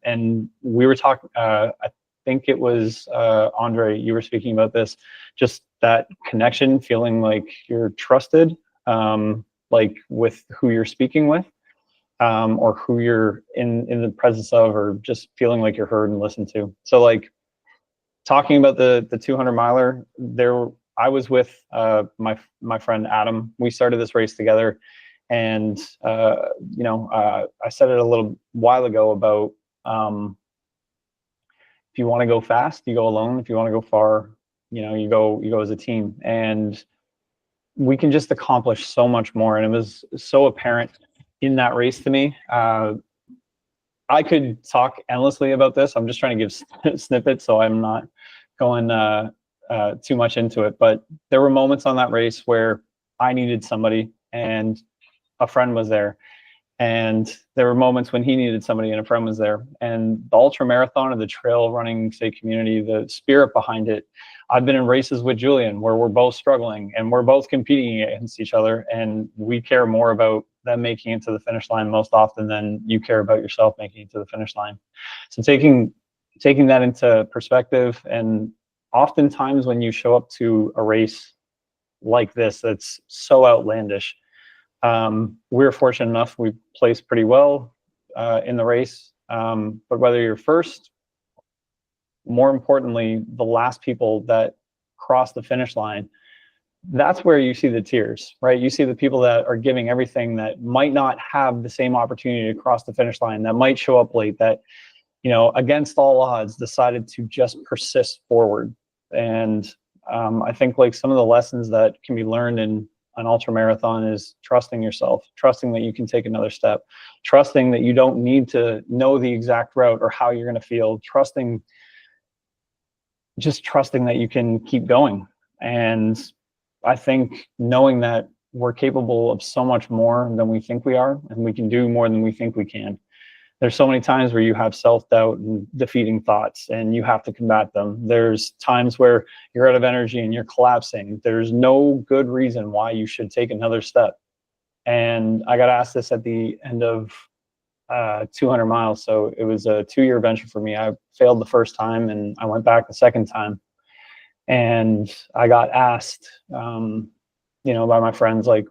And we were talking, I think it was Andre, you were speaking about this, just that connection, feeling like you're trusted, like with who you're speaking with, or who you're in the presence of, or just feeling like you're heard and listened to. So like talking about the 200 miler, I was with my friend Adam. We started this race together. And, you know, I said it a little while ago about if you want to go fast, you go alone. If you want to go far, you know, you go as a team. And we can just accomplish so much more. And it was so apparent in that race to me. I could talk endlessly about this. I'm just trying to give snippets, so I'm not going too much into it. But there were moments on that race where I needed somebody and a friend was there. And there were moments when he needed somebody and a friend was there. And the ultra marathon or the trail running, say, community, the spirit behind it. I've been in races with Julian where we're both struggling and we're both competing against each other, and we care more about them making it to the finish line most often than you care about yourself making it to the finish line. So taking that into perspective, and oftentimes when you show up to a race like this that's so outlandish, we were fortunate enough, we placed pretty well in the race, but whether you're first, more importantly, the last people that cross the finish line, that's where you see the tears, right? You see the people that are giving everything that might not have the same opportunity to cross the finish line, that might show up late, that, you know, against all odds decided to just persist forward. And I think like some of the lessons that can be learned in an ultra marathon is trusting yourself, trusting that you can take another step, trusting that you don't need to know the exact route or how you're going to feel, just trusting that you can keep going. And I think knowing that we're capable of so much more than we think we are, and we can do more than we think we can. There's so many times where you have self-doubt and defeating thoughts and you have to combat them. There's times where you're out of energy and you're collapsing. There's no good reason why you should take another step. And I got asked this at the end of 200 miles. So it was a 2-year venture for me. I failed the first time and I went back the second time. And I got asked, you know, by my friends, like,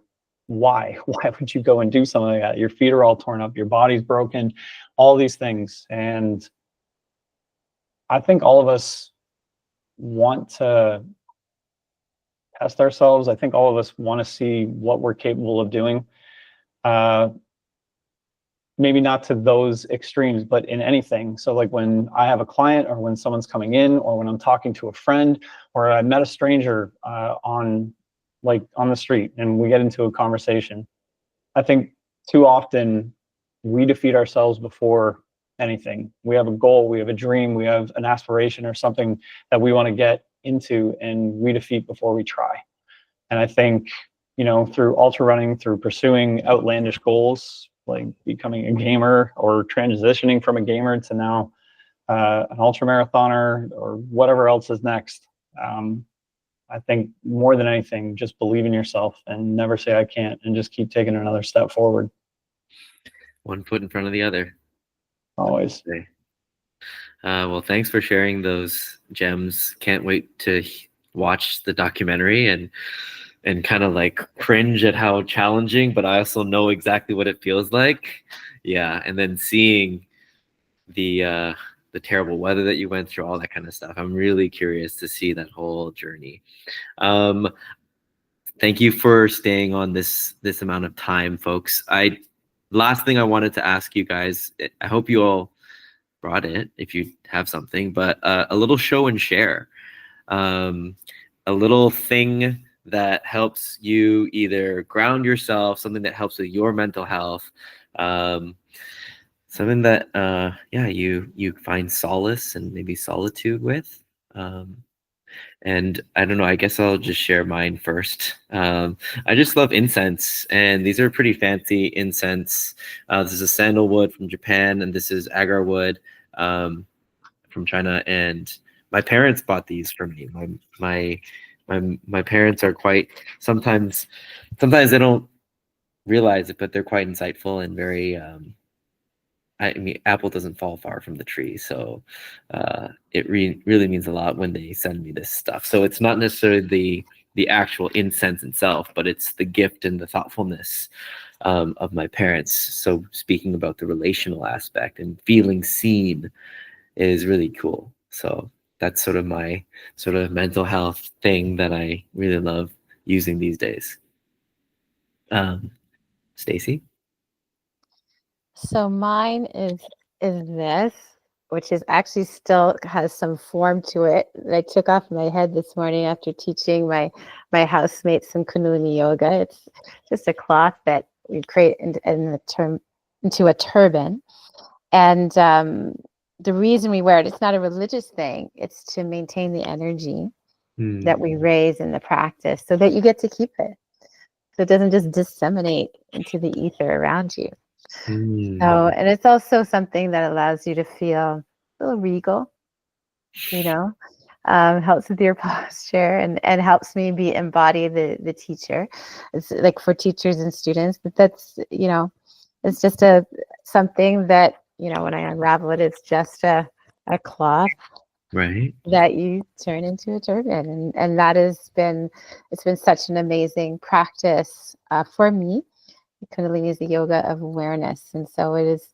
why would you go and do something like that? Your feet are all torn up, your body's broken, all these things. And I think all of us want to test ourselves. I think all of us want to see what we're capable of doing. Maybe not to those extremes, but in anything. So like when I have a client, or when someone's coming in, or when I'm talking to a friend, or I met a stranger on the street and we get into a conversation, I think too often we defeat ourselves before anything. We have a goal, we have a dream, we have an aspiration or something that we want to get into, and we defeat before we try. And I think, through ultra running, through pursuing outlandish goals, like becoming a gamer or transitioning from a gamer to now an ultra marathoner or whatever else is next. I think more than anything, just believe in yourself and never say I can't, and just keep taking another step forward. One foot in front of the other. Always. Well, thanks for sharing those gems. Can't wait to watch the documentary and kind of like cringe at how challenging, but I also know exactly what it feels like. Yeah. And then seeing the terrible weather that you went through, all that kind of stuff. I'm really curious to see that whole journey. Thank you for staying on this amount of time, folks. Last thing I wanted to ask you guys, I hope you all brought it if you have something, but a little show and share, a little thing that helps you either ground yourself, something that helps with your mental health, something that you find solace and maybe solitude with. And I don't know, I guess I'll just share mine first. I just love incense, and these are pretty fancy incense. This is a sandalwood from Japan, and this is agar wood from China. And my parents bought these for me. My parents are quite, sometimes they don't realize it, but they're quite insightful and very I mean, apple doesn't fall far from the tree. So it really means a lot when they send me this stuff. So it's not necessarily the actual incense itself, but it's the gift and the thoughtfulness of my parents. So speaking about the relational aspect and feeling seen is really cool. So that's sort of my sort of mental health thing that I really love using these days. Stacy? So mine is this, which is actually still has some form to it that I took off my head this morning after teaching my housemates some Kundalini yoga. It's just a cloth that we create into a turban. And the reason we wear it, it's not a religious thing. It's to maintain the energy that we raise in the practice so that you get to keep it. So it doesn't just disseminate into the ether around you. So, and it's also something that allows you to feel a little regal, helps with your posture and helps me embody the teacher. It's like for teachers and students, but that's, it's just something that, when I unravel it, it's just a cloth, right, that you turn into a turban. And that it's been such an amazing practice for me. Kundalini is the yoga of awareness. And so it's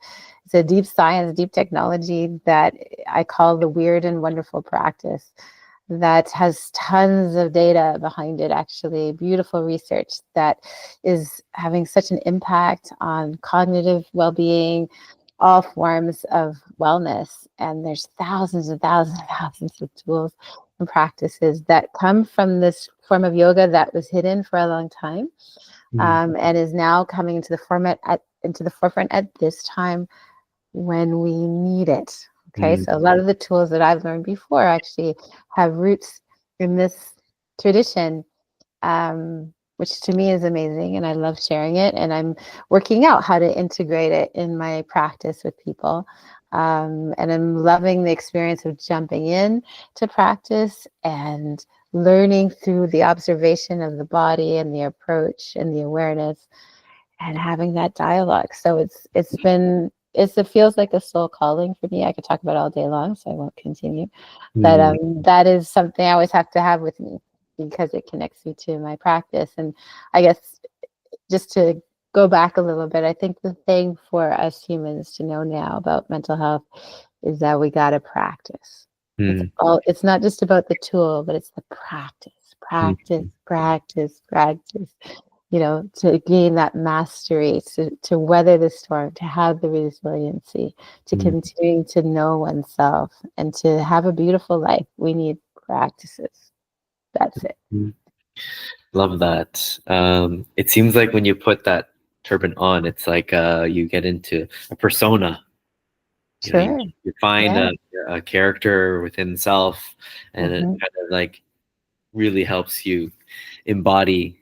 a deep science, deep technology that I call the weird and wonderful practice that has tons of data behind it, actually, beautiful research that is having such an impact on cognitive well-being, all forms of wellness. And there's thousands and thousands and thousands of tools and practices that come from this form of yoga that was hidden for a long time. And is now coming into the forefront at this time when we need it. Okay, so a lot of the tools that I've learned before actually have roots in this tradition, which to me is amazing, and I love sharing it. And I'm working out how to integrate it in my practice with people. And I'm loving the experience of jumping in to practice and learning through the observation of the body and the approach and the awareness and having that dialogue. So it feels like a soul calling for me. I could talk about it all day long, so I won't continue. But that is something I always have to have with me because it connects me to my practice. And I guess just to go back a little bit, I think the thing for us humans to know now about mental health is that we got to practice. It's not just about the tool, but it's the practice. practice, practice, practice, to gain that mastery, to weather the storm, to have the resiliency, to continue to know oneself, and to have a beautiful life. We need practices. That's it. Love that. It seems like when you put that turban on, it's like you get into a persona. Sure. You find a character within self, and it kind of like really helps you embody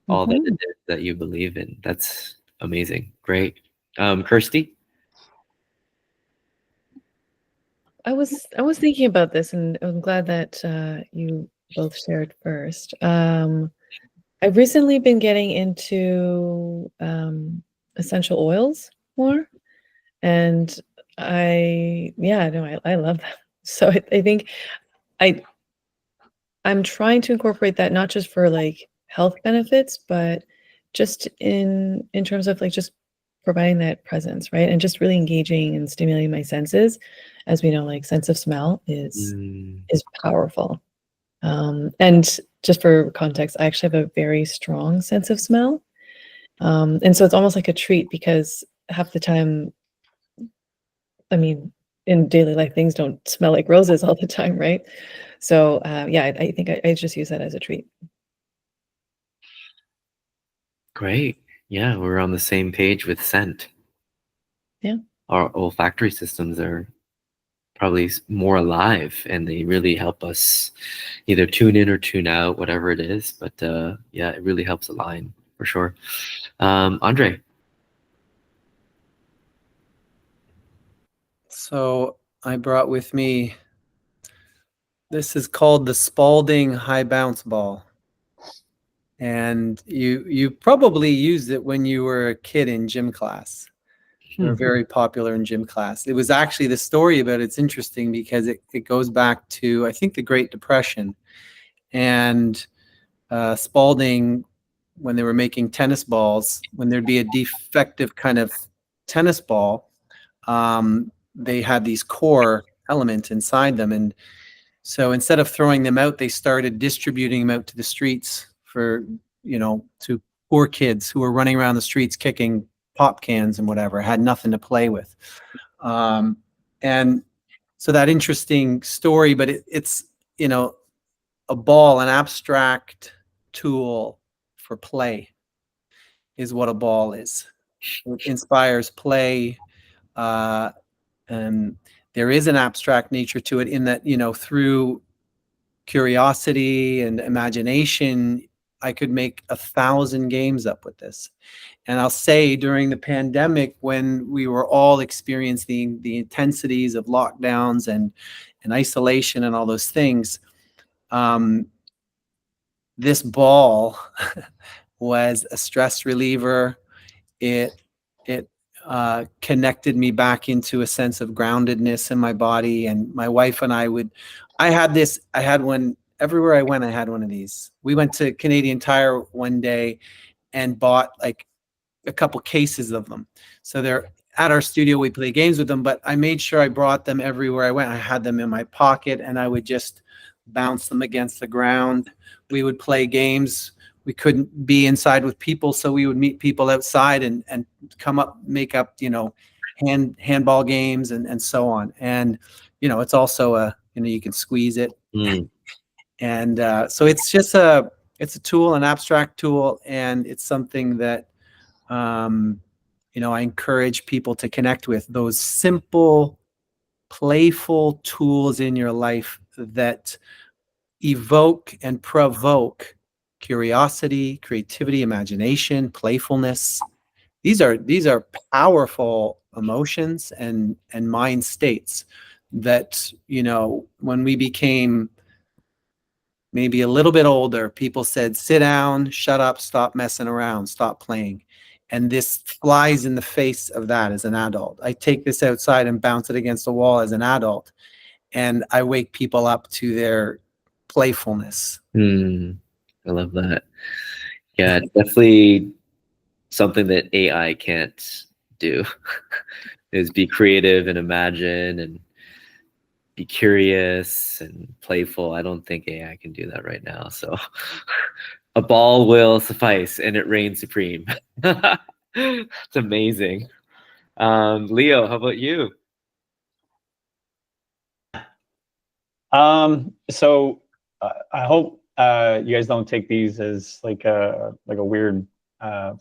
all that it is that you believe in. That's amazing. Great. Kirsty? I was thinking about this, and I'm glad that you both shared first. I've recently been getting into essential oils more, and I love them. So I think I'm trying to incorporate that, not just for like health benefits, but just in terms of like just providing that presence, right? And just really engaging and stimulating my senses. As we know, like sense of smell is powerful. And just for context, I actually have a very strong sense of smell. And so it's almost like a treat, because half the time, I mean, in daily life, things don't smell like roses all the time, right? So I think I just use that as a treat. Great. Yeah, we're on the same page with scent. Yeah. Our olfactory systems are probably more alive, and they really help us either tune in or tune out, whatever it is. But it really helps align for sure. Andre? So I brought with me, this is called the Spalding High Bounce Ball. And you probably used it when you were a kid in gym class. They were very popular in gym class. It was actually, the story about it's interesting because it goes back to, I think, the Great Depression. And Spalding, when they were making tennis balls, when there'd be a defective kind of tennis ball, they had these core elements inside them. And so instead of throwing them out, they started distributing them out to the streets for, to poor kids who were running around the streets kicking pop cans and whatever, had nothing to play with. And so that interesting story, but it's, a ball, an abstract tool for play is what a ball is. It inspires play. And there is an abstract nature to it in that, through curiosity and imagination, I could make 1,000 games up with this. And I'll say, during the pandemic, when we were all experiencing the intensities of lockdowns and isolation and all those things, this ball was a stress reliever. It connected me back into a sense of groundedness in my body. And my wife and I had one everywhere I went. I had one of these. We went to Canadian Tire one day and bought like a couple cases of them. So they're at our studio. We play games with them, but I made sure I brought them everywhere I went. I had them in my pocket, and I would just bounce them against the ground. We would play games. We couldn't be inside with people, so we would meet people outside and come up, make up, handball games and so on. And it's also you can squeeze it, and so it's just it's a tool, an abstract tool, and it's something that I encourage people to connect with, those simple, playful tools in your life that evoke and provoke curiosity, creativity, imagination, playfulness. These are powerful emotions and mind states that, when we became maybe a little bit older, people said, sit down, shut up, stop messing around, stop playing. And this flies in the face of that as an adult. I take this outside and bounce it against the wall as an adult, and I wake people up to their playfulness. I love that. Yeah, it's definitely something that AI can't do is be creative and imagine. And be curious and playful. I don't think AI can do that right now. So a ball will suffice, and it reigns supreme. It's amazing. Leo, how about you? So I hope you guys don't take these as like a weird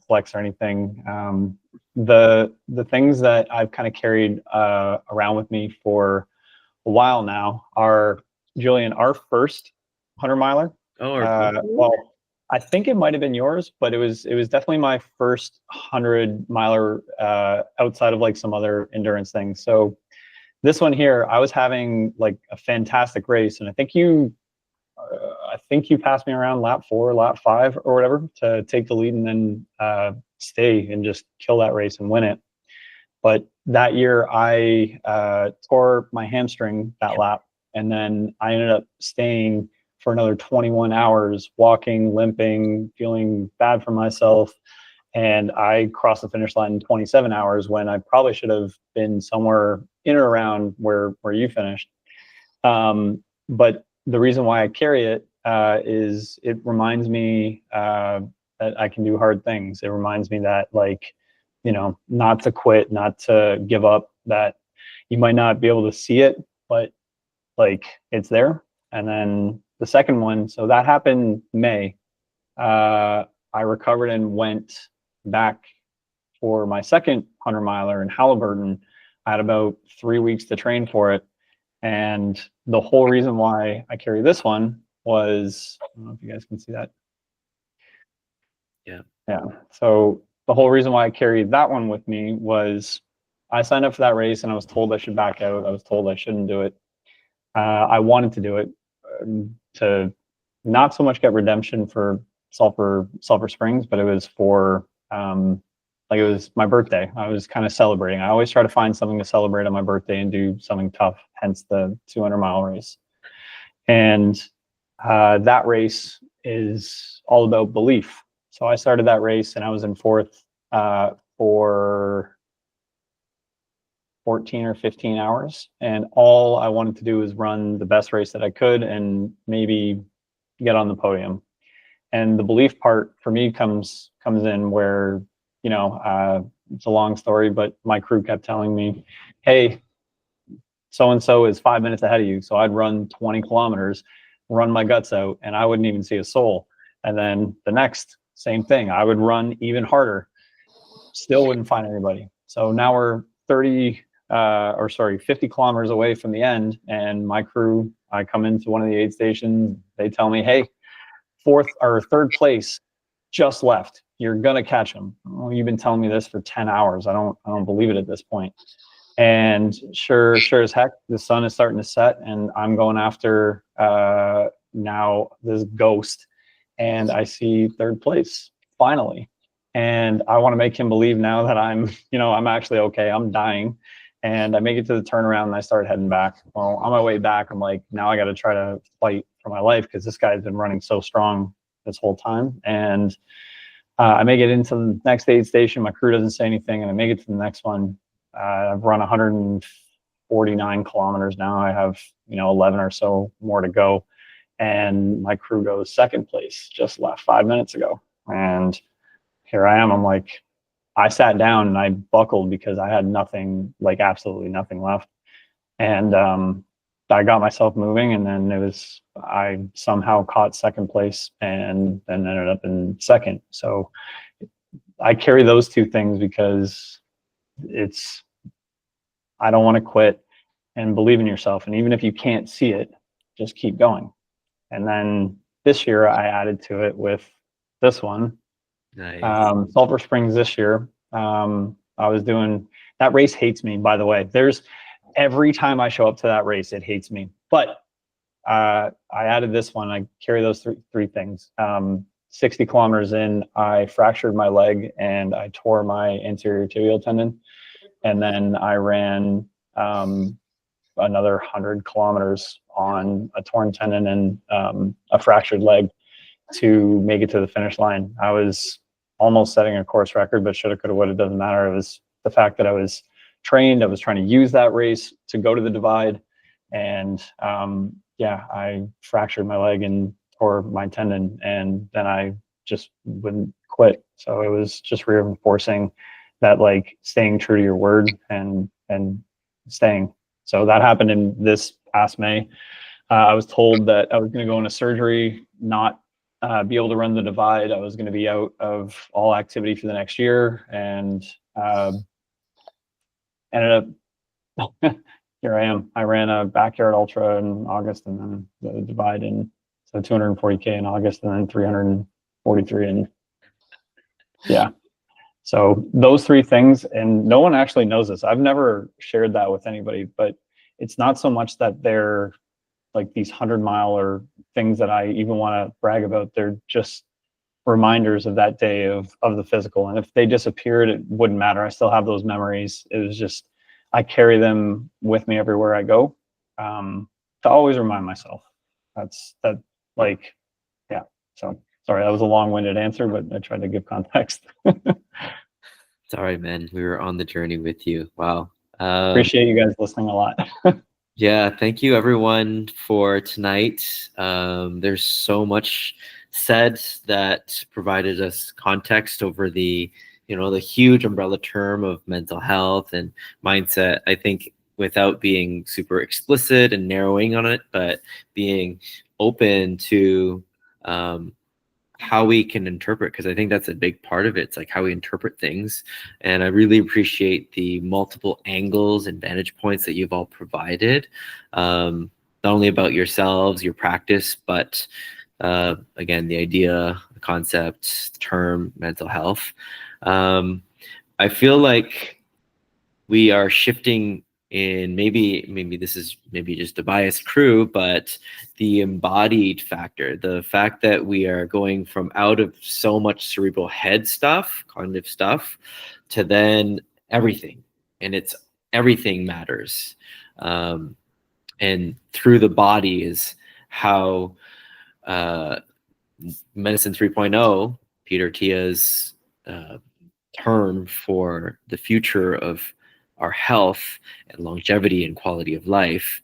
flex or anything. The things that I've kind of carried around with me for a while now are, Julian, our first 100-miler. Oh, Well, I think it might have been yours, but it was definitely my first 100-miler outside of like some other endurance things. So this one here, I was having like a fantastic race, and I think you passed me around lap 4, lap 5, or whatever, to take the lead and then stay and just kill that race and win it. But that year, I tore my hamstring that lap, and then I ended up staying for another 21 hours, walking, limping, feeling bad for myself. And I crossed the finish line in 27 hours when I probably should have been somewhere in or around where you finished. But the reason why I carry it is it reminds me that I can do hard things. It reminds me that, like, you know, not to quit, not to give up, that you might not be able to see it, but like it's there. And then the second one, so that happened May. I recovered and went back for my second 100-miler in Halliburton. I had about 3 weeks to train for it. And the whole reason why I carry this one was, I don't know if you guys can see that. Yeah. So the whole reason why I carried that one with me was I signed up for that race and I was told I should back out. I was told I shouldn't do it. I wanted to do it to not so much get redemption for Sulphur Springs, but it was for like, it was my birthday. I was kind of celebrating. I always try to find something to celebrate on my birthday and do something tough, hence the 200-mile race. And that race is all about belief. So I started that race and I was in fourth for 14 or 15 hours. And all I wanted to do was run the best race that I could and maybe get on the podium. And the belief part for me comes in where, you know, it's a long story, but my crew kept telling me, hey, so-and-so is 5 minutes ahead of you. So I'd run 20 kilometers, run my guts out, and I wouldn't even see a soul. And then the next, same thing. I would run even harder, still wouldn't find anybody. So now we're 50 kilometers away from the end, and my crew, I come into one of the aid stations, they tell me, hey, third place just left. You're gonna catch him. Well, you've been telling me this for 10 hours. I don't believe it at this point. And sure as heck, the sun is starting to set, and I'm going after now this ghost, and I see third place finally. And I want to make him believe now that I'm actually okay. I'm dying. And I make it to the turnaround and I start heading back. Well, on my way back, I'm like, now I got to try to fight for my life because this guy's been running so strong this whole time. And I make it into the next aid station. My crew doesn't say anything, and I make it to the next one. I've run 149 kilometers now. I have 11 or so more to go, and my crew goes second place, just left 5 minutes ago. And here I am. I'm like, I sat down and I buckled because I had nothing, like absolutely nothing left. And I got myself moving, and then I somehow caught second place and then ended up in second. So I carry those two things because I don't want to quit, and believe in yourself. And even if you can't see it, just keep going. And then this year I added to it with this one. Nice. Sulphur Springs this year. I was doing that race. Hates me, by the way. Every time I show up to that race, it hates me. But I added this one. I carry those three things. 60 kilometers in, I fractured my leg and I tore my anterior tibial tendon. And then I ran another 100 kilometers on a torn tendon and a fractured leg to make it to the finish line. I was almost setting a course record, but shoulda, coulda, woulda, doesn't matter. It was the fact that I was trained. I was trying to use that race to go to the divide, And yeah, I fractured my leg and tore my tendon, and then I just wouldn't quit. So it was just reinforcing that, like, staying true to your word and staying. So that happened in this past May. I was told that I was going to go into surgery, not be able to run the divide. I was going to be out of all activity for the next year, and ended up here I am. I ran a backyard ultra in August, and then the divide in, so 240K in August, and then 343 in, yeah. So those three things, and no one actually knows this. I've never shared that with anybody, but it's not so much that they're like these 100-mile or things that I even want to brag about. They're just reminders of that day of the physical. And if they disappeared, it wouldn't matter. I still have those memories. It was just, I carry them with me everywhere I go, to always remind myself. That's that, like, yeah. So sorry, that was a long-winded answer, but I tried to give context. It's all right, man. We were on the journey with you. Wow. Appreciate you guys listening a lot. Yeah, thank you everyone for tonight. There's so much said that provided us context over the, the huge umbrella term of mental health and mindset. I think without being super explicit and narrowing on it, but being open to how we can interpret, because I think that's a big part of it. It's like how we interpret things. And I really appreciate the multiple angles and vantage points that you've all provided, not only about yourselves, your practice, but again, the idea, the concept, the term mental health. I feel like we are shifting in, maybe this is just a biased crew, but the embodied factor, the fact that we are going from out of so much cerebral head stuff, cognitive stuff, to then everything, and it's everything matters. And through the body is how Medicine 3.0, Peter Attia's term for the future of our health and longevity and quality of life,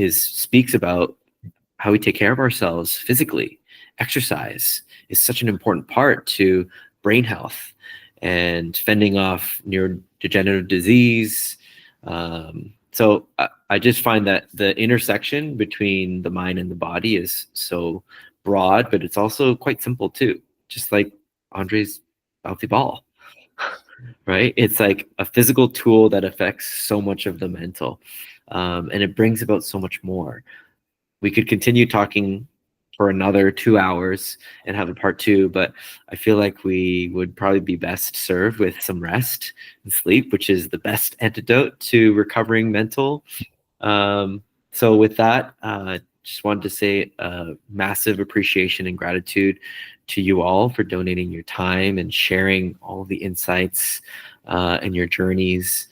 speaks about how we take care of ourselves physically. Exercise is such an important part to brain health and fending off neurodegenerative disease. So I just find that the intersection between the mind and the body is so broad, but it's also quite simple too. Just like Andre's bouncy ball. Right? It's like a physical tool that affects so much of the mental, and it brings about so much more. We could continue talking for another 2 hours and have a part 2, but I feel like we would probably be best served with some rest and sleep, which is the best antidote to recovering mental. So with that, just wanted to say massive appreciation and gratitude to you all for donating your time and sharing all the insights and your journeys.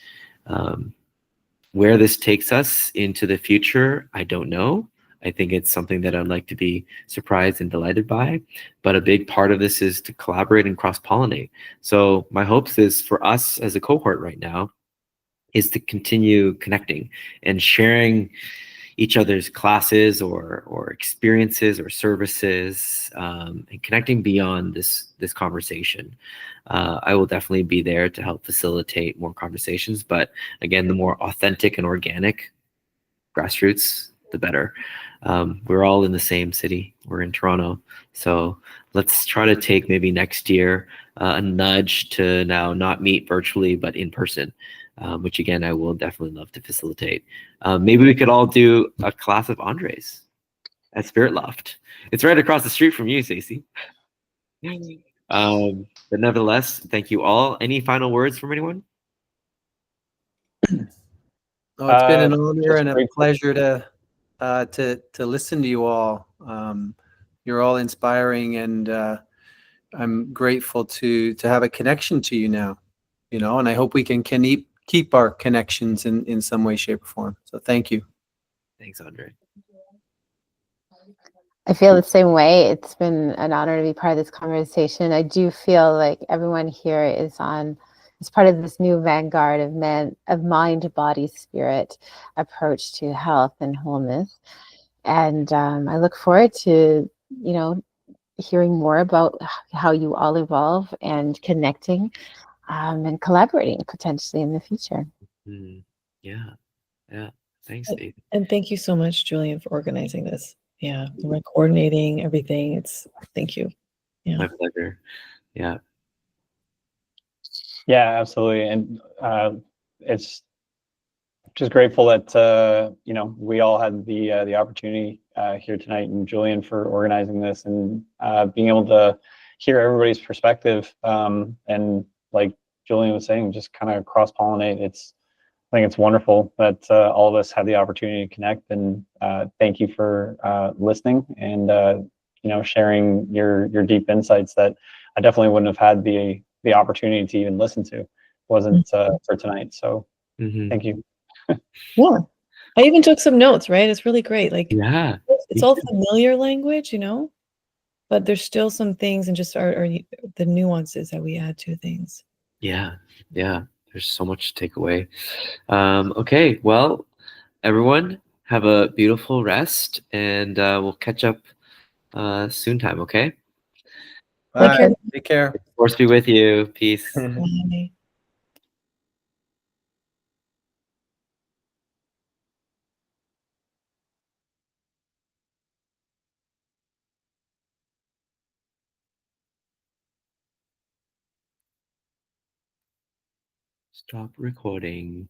Where this takes us into the future, I don't know. I think it's something that I'd like to be surprised and delighted by. But a big part of this is to collaborate and cross-pollinate. So my hopes is for us as a cohort right now is to continue connecting and sharing each other's classes or experiences or services, and connecting beyond this conversation. I will definitely be there to help facilitate more conversations, but again, the more authentic and organic grassroots, the better. We're all in the same city. We're in Toronto. So let's try to take maybe next year a nudge to now not meet virtually, but in person. Which again, I will definitely love to facilitate. Maybe we could all do a class of Andres at Spirit Loft. It's right across the street from you, Stacey. But nevertheless, thank you all. Any final words from anyone? Oh, it's been an honor and a pleasure to listen to you all. You're all inspiring, and I'm grateful to have a connection to you now. And I hope we can keep our connections in some way, shape, or form. So thank you. Thanks, Andre. I feel the same way. It's been an honor to be part of this conversation. I do feel like everyone here is on as part of this new vanguard of mind, body, spirit approach to health and wholeness. And I look forward to, hearing more about how you all evolve and connecting and collaborating potentially in the future. Yeah. Thanks, Dave. And thank you so much, Julian, for organizing this. Yeah, we're coordinating everything. Thank you. Yeah. My pleasure. Yeah. Yeah, absolutely. And it's just grateful that we all had the opportunity here tonight, and Julian for organizing this and being able to hear everybody's perspective. And like Julian was saying, just kind of cross-pollinate. I think it's wonderful that all of us had the opportunity to connect. And thank you for listening and sharing your deep insights that I definitely wouldn't have had the opportunity to even listen to. Wasn't for tonight. So thank you. Yeah, I even took some notes. Right, it's really great. Like, Yeah, it's all familiar language, but there's still some things and just the nuances that we add to things. Yeah. There's so much to take away. Okay, well, everyone, have a beautiful rest, and we'll catch up soon time. Okay. Bye. Take care. Force be with you. Peace. Bye. Stop recording.